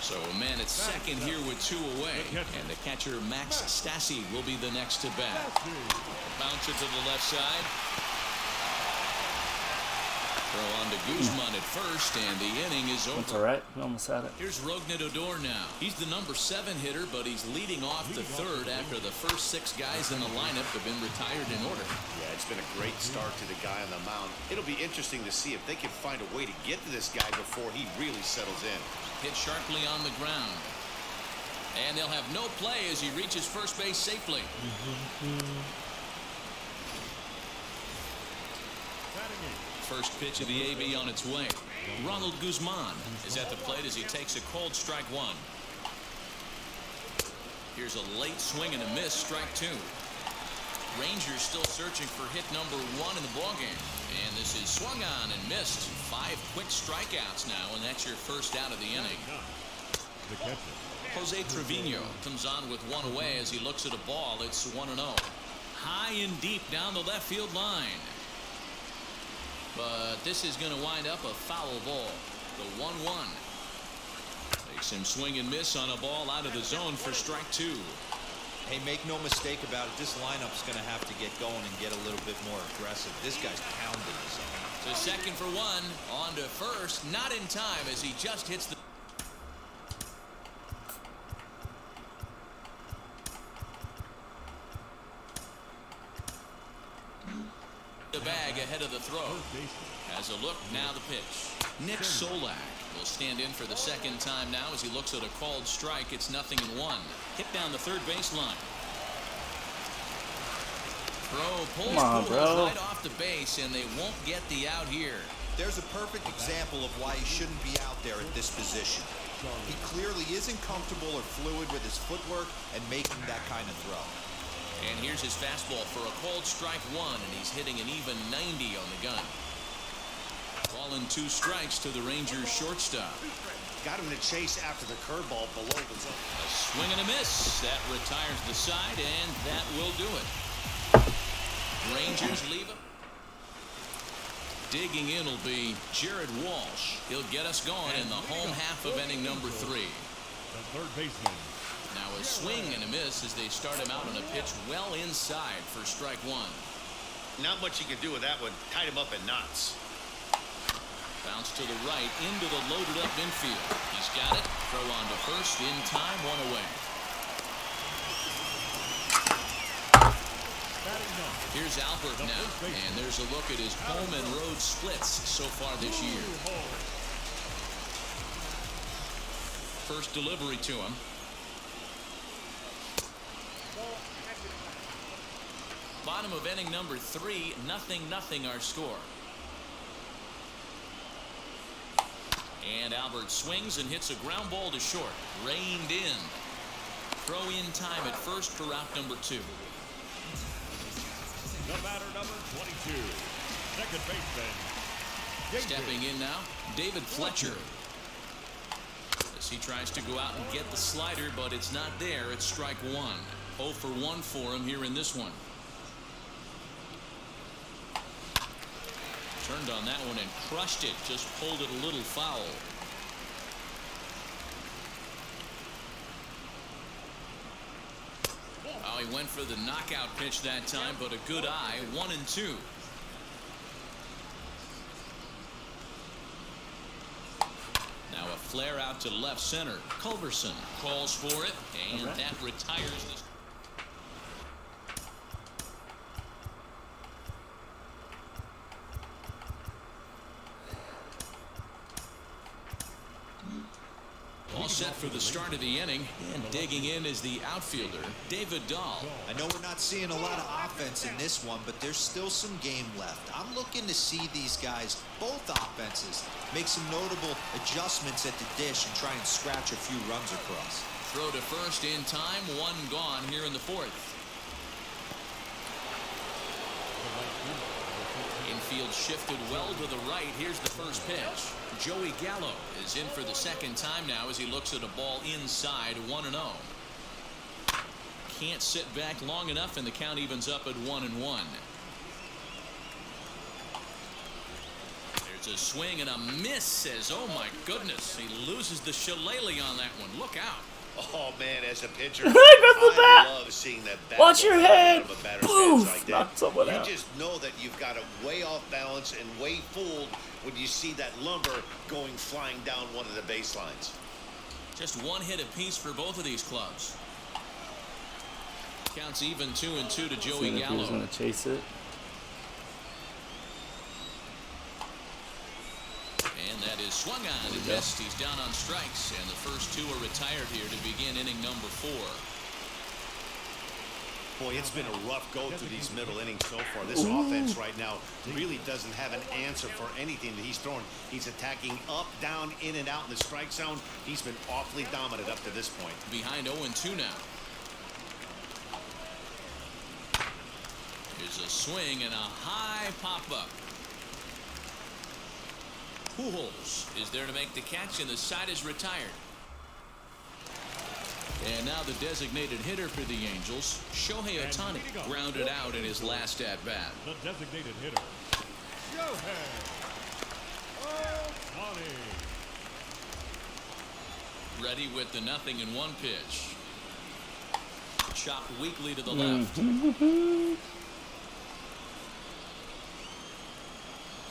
So a man at second here with 2 away. And the catcher, Max Stassi, will be the next to bat. Bounce it to the left side. Throw on to Guzman at first, and the inning is over. That's all right. We almost had it. Here's Rougned Odor now. He's the number 7 hitter, but he's leading off the 3rd after the first 6 guys in the lineup have been retired in order. Yeah, it's been a great start to the guy on the mound. It'll be interesting to see if they can find a way to get to this guy before he really settles in. Hit sharply on the ground. And they'll have no play as he reaches first base safely. First pitch of the AB on its way. Ronald Guzman is at the plate as he takes a cold strike 1. Here's a late swing and a miss, strike 2. Rangers still searching for hit number 1 in the ballgame. And this is swung on and missed. 5 quick strikeouts now, and that's your first out of the inning. Jose Trevino comes on with one away as he looks at a ball. It's 1-0. High and deep down the left field line. But this is going to wind up a foul ball. The 1-1. Makes him swing and miss on a ball out of the zone for strike 2. Hey, make no mistake about it. This lineup's going to have to get going and get a little bit more aggressive. This guy's pounding his own. To second for one. On to first. Not in time as he just hits the bag ahead of the throw. Has a look, now the pitch. Nick Solak will stand in for the second time now as he looks at a called strike. It's 0-1. Hit down the third baseline. Throw pulls right off the base, and they won't get the out here. There's a perfect example of why he shouldn't be out there at this position. He clearly isn't comfortable or fluid with his footwork and making that kind of throw. And here's his fastball for a called strike 1, and he's hitting an even 90 on the gun. Balling 2 strikes to the Rangers shortstop. Got him to chase after the curveball below the zone. A swing and a miss. That retires the side, and that will do it. Rangers leave him. Digging in will be Jared Walsh. He'll get us going in the home half of inning number 3. The third baseman. Now a swing and a miss as they start him out on a pitch well inside for strike 1. Not much you can do with that one. Tied him up in knots. Bounce to the right into the loaded up infield. He's got it. Throw on to first in time, 1 away. Here's Albert now, and there's a look at his home and road splits so far this year. First delivery to him. Bottom of inning number 3, 0-0 our score. And Albert swings and hits a ground ball to short. Reined in. Throw in time at first for out number 2. The batter number 22. Second baseman. Stepping in now, David Fletcher. As he tries to go out and get the slider, but it's not there. It's strike 1. 0 for 1 for him here in this one. Turned on that one and crushed it. Just pulled it a little foul. Oh, he went for the knockout pitch that time, but a good eye. 1-2. Now a flare out to left center. Culberson calls for it, and that retires this. All set for the start of the inning, and digging in is the outfielder, David Dahl. I know we're not seeing a lot of offense in this one, but there's still some game left. I'm looking to see these guys, both offenses, make some notable adjustments at the dish and try and scratch a few runs across. Throw to first in time, 1 gone here in the 4th. Infield shifted well to the right. Here's the first pitch. Joey Gallo is in for the second time now as he looks at a ball inside. 1-0. Can't sit back long enough, and the count evens up at 1-1. There's a swing and a miss. Says, oh my goodness, he loses the shillelagh on that one. Look out. Oh man, as a pitcher, I love seeing that bat. Watch your head. Out of a batter's Poof. hands like that. Knocked someone You out. just know that you've got a way off balance and way fooled when you see that lumber going flying down one of the baselines. Just 1 hit apiece for both of these clubs. Counts even 2-2 to Joey Seeing if he was Gallo. going to chase it. And that is swung on and missed. He's down on strikes, and the first 2 are retired here to begin inning number 4. Boy, it's been a rough go through these middle innings so far. This offense right now really doesn't have an answer for anything that he's throwing. He's attacking up, down, in, and out in the strike zone. He's been awfully dominant up to this point. Behind 0-2 now. Here's a swing and a high pop-up. Pujols is there to make the catch, and the side is retired. And now the designated hitter for the Angels, Shohei Ohtani, grounded out in his last at-bat. The designated hitter, Shohei Ohtani. Ready with the 0-1 pitch. Chopped weakly to the left.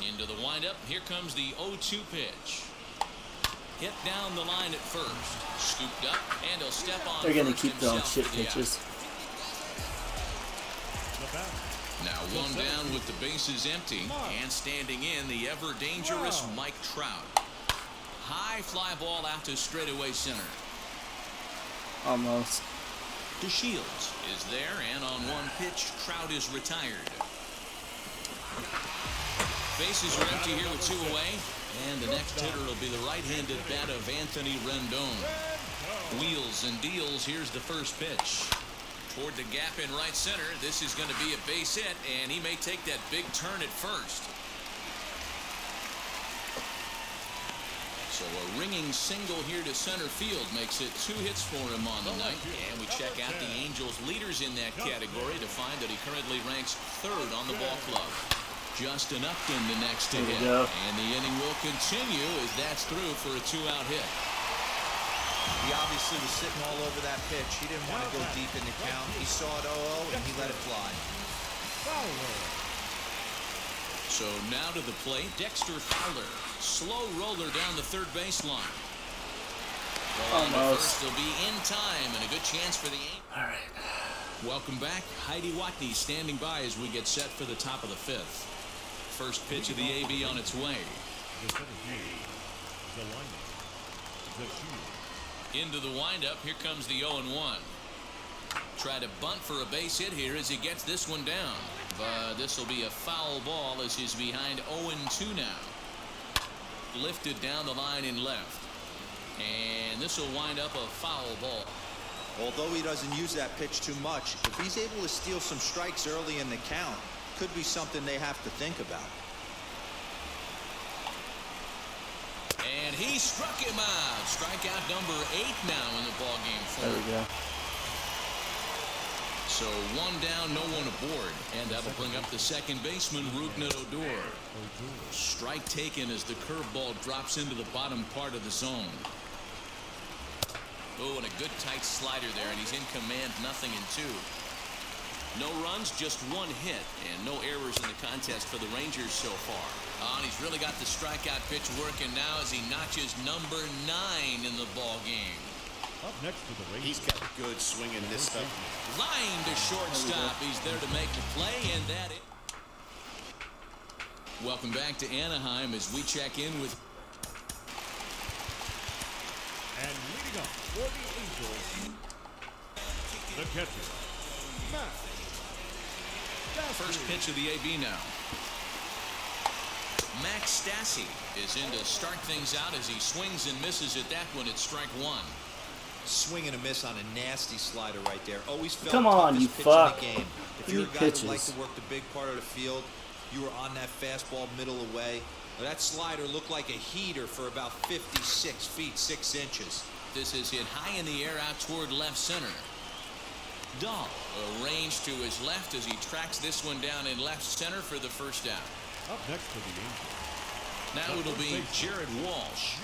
Into the windup. Here comes the 0-2 pitch. Hit down the line at first. Scooped up, and he'll step on. They're gonna keep throwing shit pitches. Now one down with the bases empty, and standing in the ever dangerous Mike Trout. High fly ball out to straightaway center. Almost. DeShields is there, and on one pitch, Trout is retired. Bases are empty here with 2 away, and the next hitter will be the right-handed bat of Anthony Rendon. Wheels and deals. Here's the first pitch. Toward the gap in right center. This is going to be a base hit, and he may take that big turn at first. So a ringing single here to center field makes it 2 hits for him on the night. And we check out the Angels leaders in that category to find that he currently ranks 3rd on the ball club. Justin Upton the next to hit. And the inning will continue as that's through for a 2-out hit. He obviously was sitting all over that pitch. He didn't want to go deep in the count. He saw it 0-0 and he let it fly. So now to the plate, Dexter Fowler. Slow roller down the third baseline. Almost. He'll be in time and a good chance for the Angels. All right. Welcome back. Heidi Watney standing by as we get set for the top of the 5th. First pitch of the AB on its way. Into the windup. Here comes the 0-1. Try to bunt for a base hit here as he gets this one down. But this will be a foul ball as he's behind 0-2 now. Lifted down the line in left. And this will wind up a foul ball. Although he doesn't use that pitch too much, if he's able to steal some strikes early in the count, could be something they have to think about. And he struck him out. Strikeout number 8 now in the ballgame for him. There we go. So 1 down, no one aboard. And that'll bring up the second baseman, Rougned Odor. Strike taken as the curveball drops into the bottom part of the zone. Oh, and a good tight slider there, and he's in command, 0-2. No runs, just 1 hit, and no errors in the contest for the Rangers so far. And he's really got the strikeout pitch working now as he notches number 9 in the ball game. Up next to the Rangers. He's got good swing in this stuff. Line to shortstop. He's there to make the play, and that it. Welcome back to Anaheim as we check in with. And leading up for the Angels, the catcher, Matt. First pitch of the AB now. Max Stassi is in to start things out as he swings and misses at that one at strike 1. Swing and a miss on a nasty slider right there. Always felt Come on, toughest you pitch fuck. in the game. If Give you're me a guy that pitches. likes to work the big part of the field, you were on that fastball middle away. But that slider looked like a heater for about 56 feet 6 inches. This is hit high in the air out toward left center. Dahl arranged to his left as he tracks this one down in left center for the first out. Up next to the Angels, Now it'll be Jared Walsh.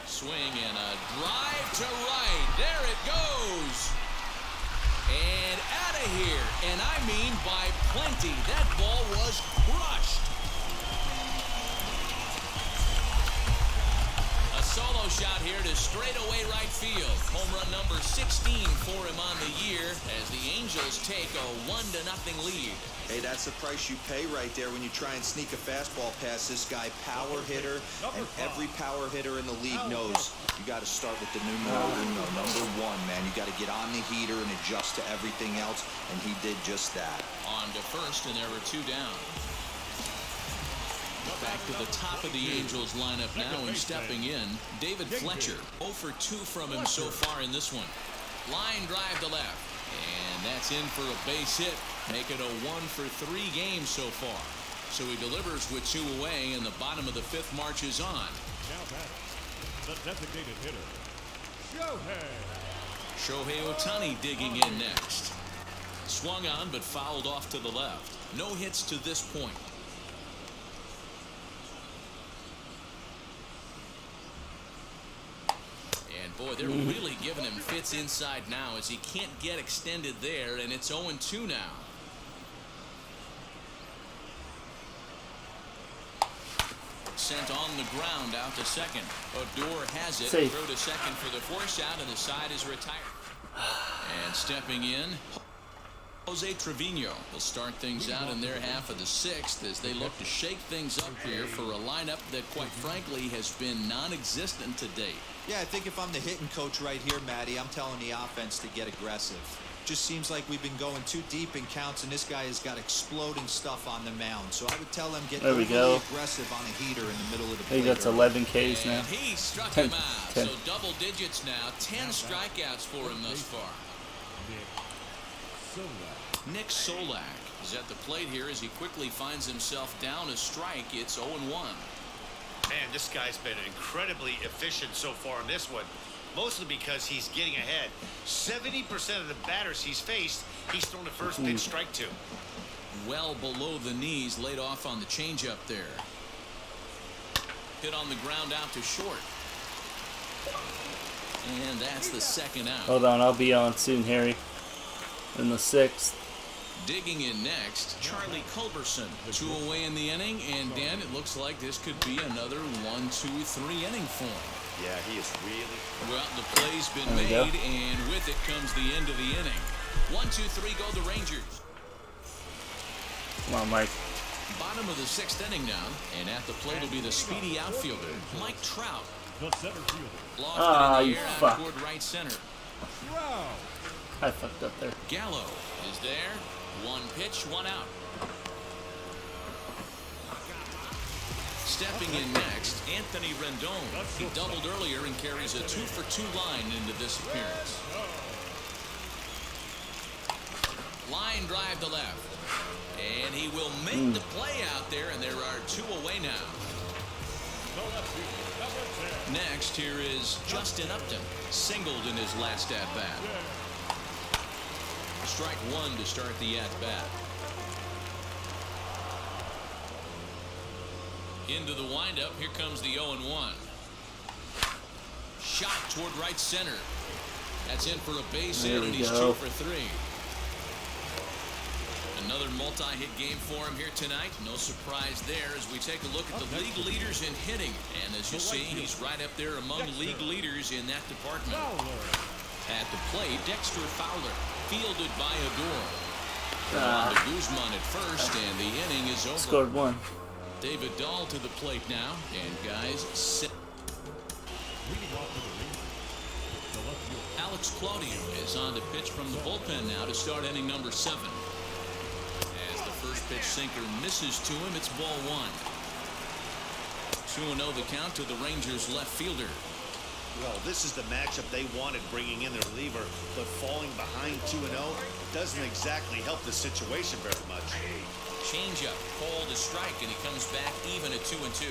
Swing and a drive to right. There it goes. And out of here. And I mean by plenty. That ball was crushed. A solo shot here to straightaway right field. Home run number 16 for him on the year as the Angels take a 1-0 lead. Hey, that's the price you pay right there when you try and sneak a fastball past this guy. Power hitter, and every power hitter in the league knows you got to start with the numero uno, number 1, man. You got to get on the heater and adjust to everything else, and he did just that. On to first, and there were 2 down. Back to the top of the Angels lineup now, and stepping in, David Fletcher. 0 for 2 from him so far in this one. Line drive to left, and that's in for a base hit. Make it a 1 for 3 games so far. So he delivers with 2 away, and the bottom of the 5th marches on. now batting, the designated hitter, Shohei Ohtani digging in next. Swung on but fouled off to the left. No hits to this point. And boy, they're really giving him fits inside now as he can't get extended there, and it's 0-2 now. Sent on the ground out to second. Odor has it. Safe. Throw to second for the force out, and the side is retired. And stepping in, Jose Trevino will start things out in their half of the sixth as they look to shake things up here for a lineup that, quite frankly, has been non-existent to date. Yeah, I think if I'm the hitting coach right here, Matty, I'm telling the offense to get aggressive. Just seems like we've been going too deep in counts, and this guy has got exploding stuff on the mound. So I would tell them get overly aggressive on a heater in the middle of the plate. I think that's 11 Ks now. And he struck him out. So double digits now. 10 strikeouts for him thus far. Nick Solak is at the plate here as he quickly finds himself down a strike. It's 0-1. Man, this guy's been incredibly efficient so far in this one. Mostly because he's getting ahead. 70% of the batters he's faced, he's thrown the first pitch strike to. Well below the knees, laid off on the changeup there. Hit on the ground out to short. And that's the second out. Hold on, I'll be on soon, Harry. In the sixth. Digging in next, Charlie Culberson. 2 away in the inning, and Dan, it looks like this could be another 1, 2, 3 inning for him. Yeah, he is really... Well, the play's been made, and with it comes the end of the inning. 1, 2, 3 go the Rangers. Come on, Mike. Bottom of the sixth inning now, and at the plate will be the speedy outfielder, Mike Trout. The center fielder. Lofted in you the air fuck. out toward right center. I fucked up there. Gallo is there. 1 pitch, 1 out. Stepping in next, Anthony Rendon. He doubled earlier and carries a 2-for-2 line into this appearance. Line drive to left. And he will make the play out there, and there are 2 away now. Next, here is Justin Upton. Singled in his last at-bat. Strike 1 to start the at-bat. Into the windup. Here comes the 0-1. Shot toward right center. That's in for a base hit, and he's 2 for 3. Another multi-hit game for him here tonight. No surprise there as we take a look at the league leaders in hitting. And as you see, he's right up there among league leaders in that department. At the plate, Dexter Fowler, fielded by Odor. On to Guzman at first, and the inning is over. Scored 1. David Dahl to the plate now, and guys sit. Alex Claudio is on to pitch from the bullpen now to start inning number 7. As the first pitch sinker misses to him, it's ball 1. 2-0 the count to the Rangers left fielder. Well, this is the matchup they wanted, bringing in their reliever, but falling behind 2-0 doesn't exactly help the situation very much. Changeup, called a strike, and he comes back even at 2-2.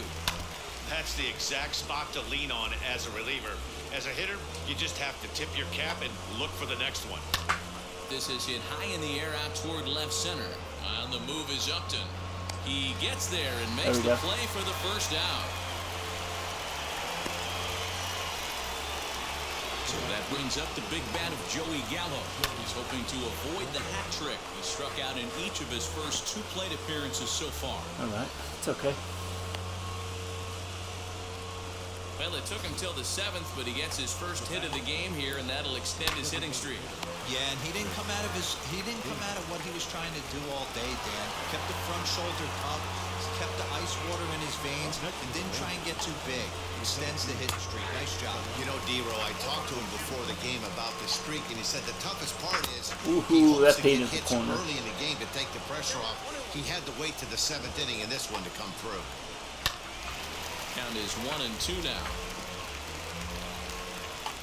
That's the exact spot to lean on as a reliever. As a hitter, you just have to tip your cap and look for the next one. This is hit high in the air out toward left center. On the move is Upton. He gets there and makes the play for the first out. So that brings up the big bat of Joey Gallo. He's hoping to avoid the hat trick. He struck out in each of his first 2 plate appearances so far. All right. It's okay. Well, it took him till the 7th, but he gets his first hit of the game here, and that'll extend his hitting streak. Yeah, and he didn't come out of what he was trying to do all day, Dan. Kept the front shoulder up, kept the ice water in his veins, and didn't try and get too big. Extends the hitting streak. Nice job. You know, D-Row, I talked to him before the game about the streak, and he said the toughest part is that paid in the hits corner early in the game to take the pressure off. He had to wait to the 7th inning in this one to come through. Count is 1-2 now.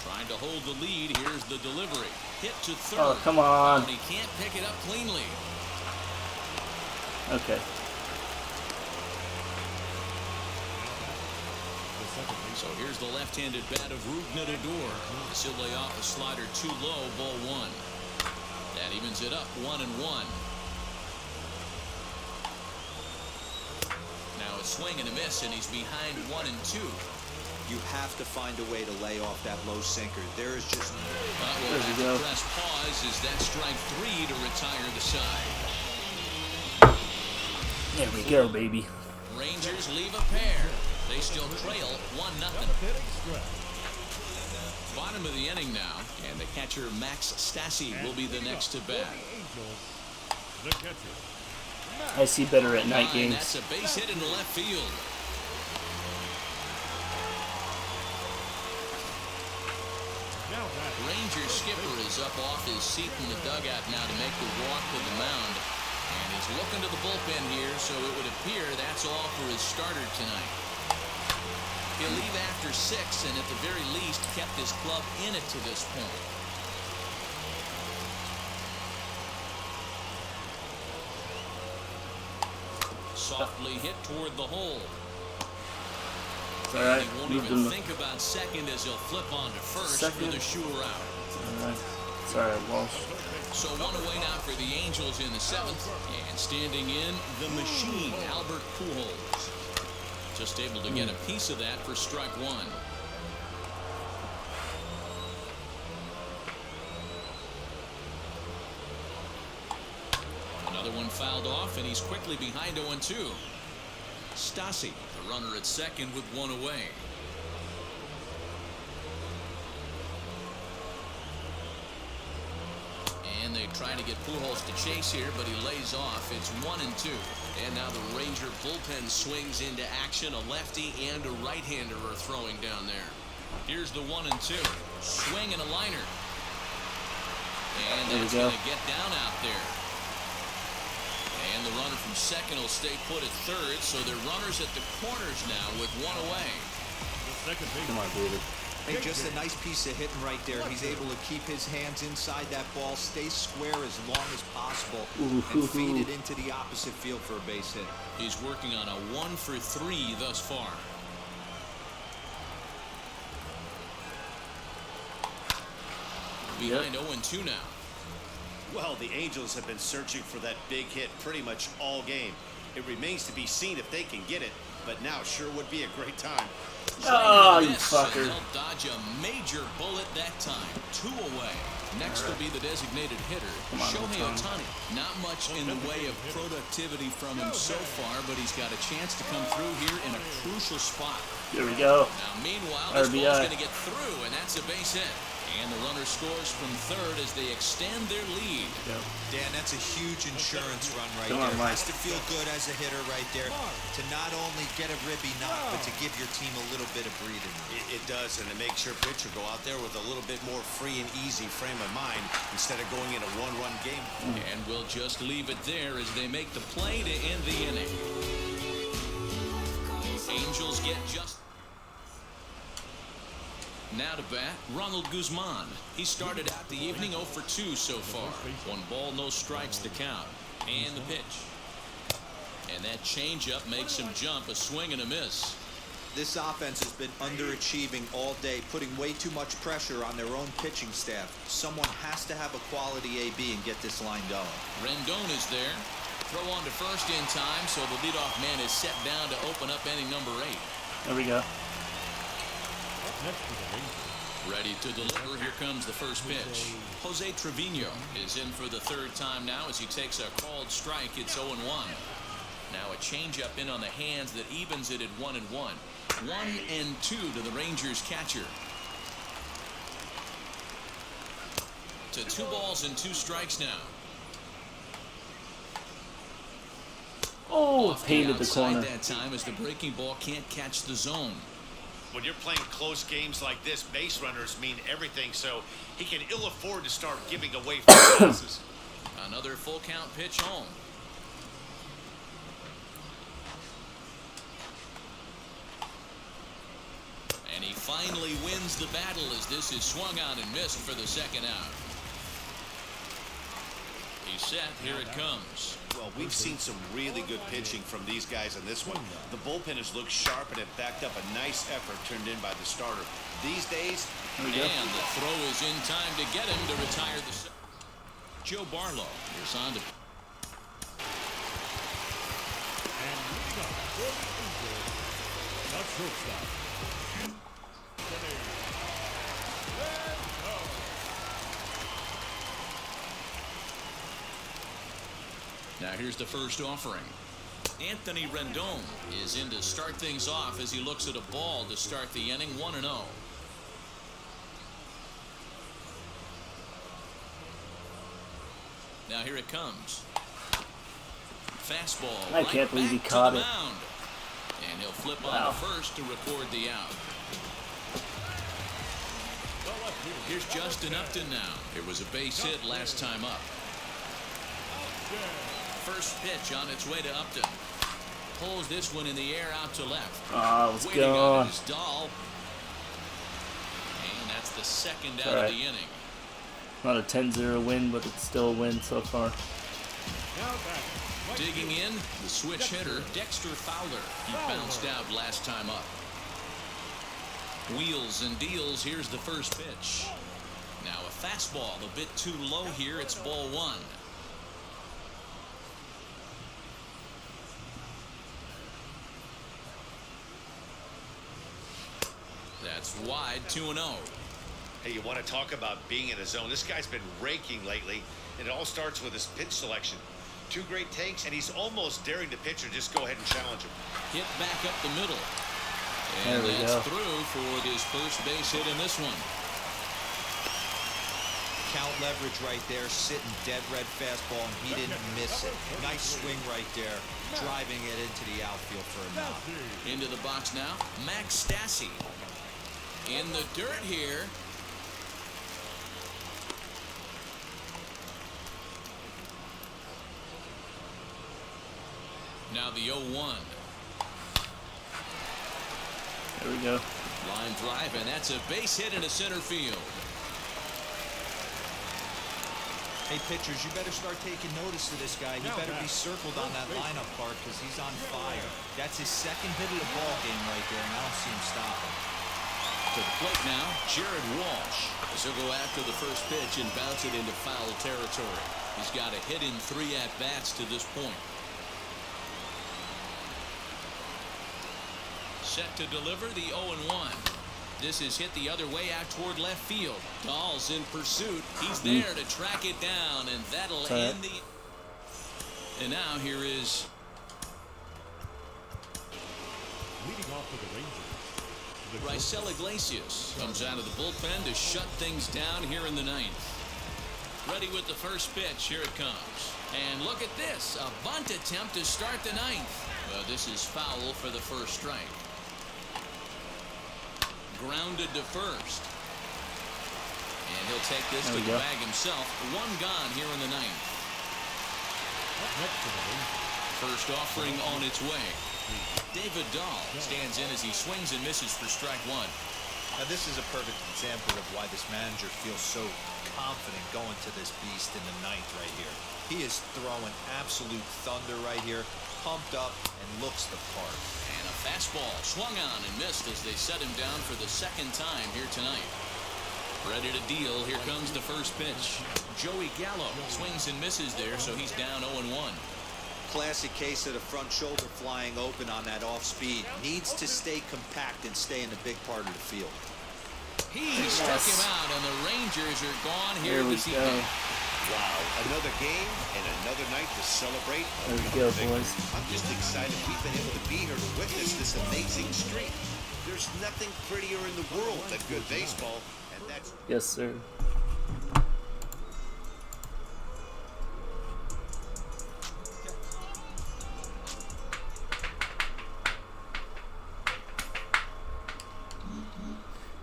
Trying to hold the lead. Here's the delivery. Hit to third. Oh, come on. And he can't pick it up cleanly. Okay. So here's the left-handed bat of Rugnadador. This will lay off a slider too low, ball one. That evens it up, 1-1. Now a swing and a miss, and he's behind 1-2. You have to find a way to lay off that low sinker. There is just We'll have to press pause as that strike 3 to retire the side. There we go, baby. Rangers leave a pair. They still trail 1-0. Bottom of the inning now, and the catcher Max Stassi will be the next to bat. The catcher. I see better at night And games. that's a base hit into left field. Now back. Ranger skipper is up off his seat in the dugout now to make the walk to the mound. And he's looking to the bullpen here, so it would appear that's all for his starter tonight. He'll leave after 6 and at the very least kept his club in it to this point. Softly hit toward the hole. It's alright. He won't Moved even him. think about second as he'll flip on to first Second. for the sure out. Alright. It's alright, Walsh. So one away now for the Angels in the 7th. And standing in, the machine, Albert Pujols. Just able to get a piece of that for strike 1. Another one fouled off, and he's quickly behind 0-2. Stassi, the runner at second with one away. And they try to get Pujols to chase here, but he lays off. It's 1-2. And now the Ranger bullpen swings into action. A lefty and a right-hander are throwing down there. Here's the 1-2. Swing and a liner. And that's going to get down out there. And the runner from second will stay put at third. So they're runners at the corners now with one away. The second base. Come on, David. Hey, just a nice piece of hitting right there. He's able to keep his hands inside that ball, stay square as long as possible, and feed it into the opposite field for a base hit. He's working on a 1 for 3 thus far. Behind 0-2 now. Well, the Angels have been searching for that big hit pretty much all game. It remains to be seen if they can get it, but now sure would be a great time. Oh, you Miss, fucker. and they'll dodge a major bullet that time. 2 away. Next will be the designated hitter, Shohei Ohtani. Not much in the way of productivity from him so far, but he's got a chance to come through here in a crucial spot. Here we go. Now, meanwhile, this RBI. ball's going to get through, and that's a base hit. And the runner scores from third as they extend their lead. Dan, that's a huge insurance run right Come on, there. Mike. Has to feel good as a hitter right there to not only get a ribby knock, but to give your team a little bit of breathing. It does, and it makes your pitcher go out there with a little bit more free and easy frame of mind instead of going in a one-run game. And we'll just leave it there as they make the play to end the inning. Angels get just... Now to bat, Ronald Guzman. He started out the evening 0 for 2 so far. 1 ball, no strikes to count. And the pitch. And that changeup makes him jump, a swing and a miss. This offense has been underachieving all day, putting way too much pressure on their own pitching staff. Someone has to have a quality AB and get this line going. Rendon is there. Throw on to first in time, so the leadoff man is set down to open up inning number 8. There we go. Next to the Rangers. Ready to deliver. Here comes the first pitch. Jose Trevino is in for the 3rd time now as he takes a called strike. It's 0-1. Now a changeup in on the hands that evens it at 1-1. 1-2 to the Rangers catcher. To 2 balls and 2 strikes now. Oh, Off painted the outside corner. that time as the breaking ball can't catch the zone. When you're playing close games like this, base runners mean everything, so he can ill afford to start giving away passes. Another full count pitch home. And he finally wins the battle as this is swung on and missed for the 2nd out. He's set. Here it comes. Well, We've seen some really good pitching from these guys in this one. The bullpen has looked sharp and it backed up a nice effort turned in by the starter. These days, and the throw is in time to get him to retire the. Joe Barlow is on to. And leading up for the Angels, the shortstop. Now here's the first offering. Anthony Rendon is in to start things off as he looks at a ball to start the inning, 1-0. Now here it comes. Fastball. I can't believe he caught it. Mound. And he'll flip on to first to record the out. Here's Justin Upton now. It was a base hit last time up. First pitch on its way to Upton. Pulls this one in the air out to left. Let's Waiting go. on his Dahl. And that's the second out of the inning. Not a 10-0 win, but it's still a win so far. Digging in, the switch hitter, Dexter Fowler. He bounced out last time up. Wheels and deals. Here's the first pitch. Now a fastball a bit too low here. It's ball one. That's wide, 2-0. hey, you want to talk about being in a zone. This guy's been raking lately, and it all starts with his pitch selection. Two great takes, and he's almost daring the pitcher just go ahead and challenge him. Hit back up the middle. There And we that's go. through for his first base hit in this one. Count leverage right there, sitting dead red fastball, and he didn't miss it. Nice swing right there, driving it into the outfield for a knock. Into the box now, Max Stassi. In the dirt here. Now the 0-1. There we go. Line drive, and that's a base hit into center field. Hey, pitchers, you better start taking notice of this guy. He better be circled on that lineup card because he's on fire. That's his second hit of the ball game right there, and I don't see him stopping. To the plate now, Jared Walsh. As he'll go after the first pitch and bounce it into foul territory. He's got a hit in 3 at-bats to this point. Set to deliver the 0-1. This is hit the other way out toward left field. Dahl's in pursuit. He's there to track it down, and that'll end the... And now here is... Leading off for the Rangers. Raisel Iglesias comes out of the bullpen to shut things down here in the 9th. Ready with the first pitch. Here it comes. And look at this. A bunt attempt to start the 9th. This is foul for the first strike. Grounded to first. And he'll take this to the bag himself. 1 gone here in the 9th. First offering on its way. David Dahl stands in as he swings and misses for strike 1. Now, this is a perfect example of why this manager feels so confident going to this beast in the 9th right here. He is throwing absolute thunder right here, pumped up, and looks the part. And a fastball swung on and missed as they set him down for the 2nd time here tonight. Ready to deal. Here comes the first pitch. Joey Gallo swings and misses there, so he's down 0-1. Classic case of the front shoulder flying open on that off speed. Needs to stay compact and stay in the big part of the field. He struck him out, and the Rangers are gone here this evening. Wow, another game and another night to celebrate. There we go, boys. I'm just excited we've been able to be here to witness this amazing streak. There's nothing prettier in the world than good baseball, and that's... Yes, sir.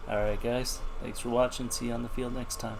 Alright guys, thanks for watching. See you on the field next time.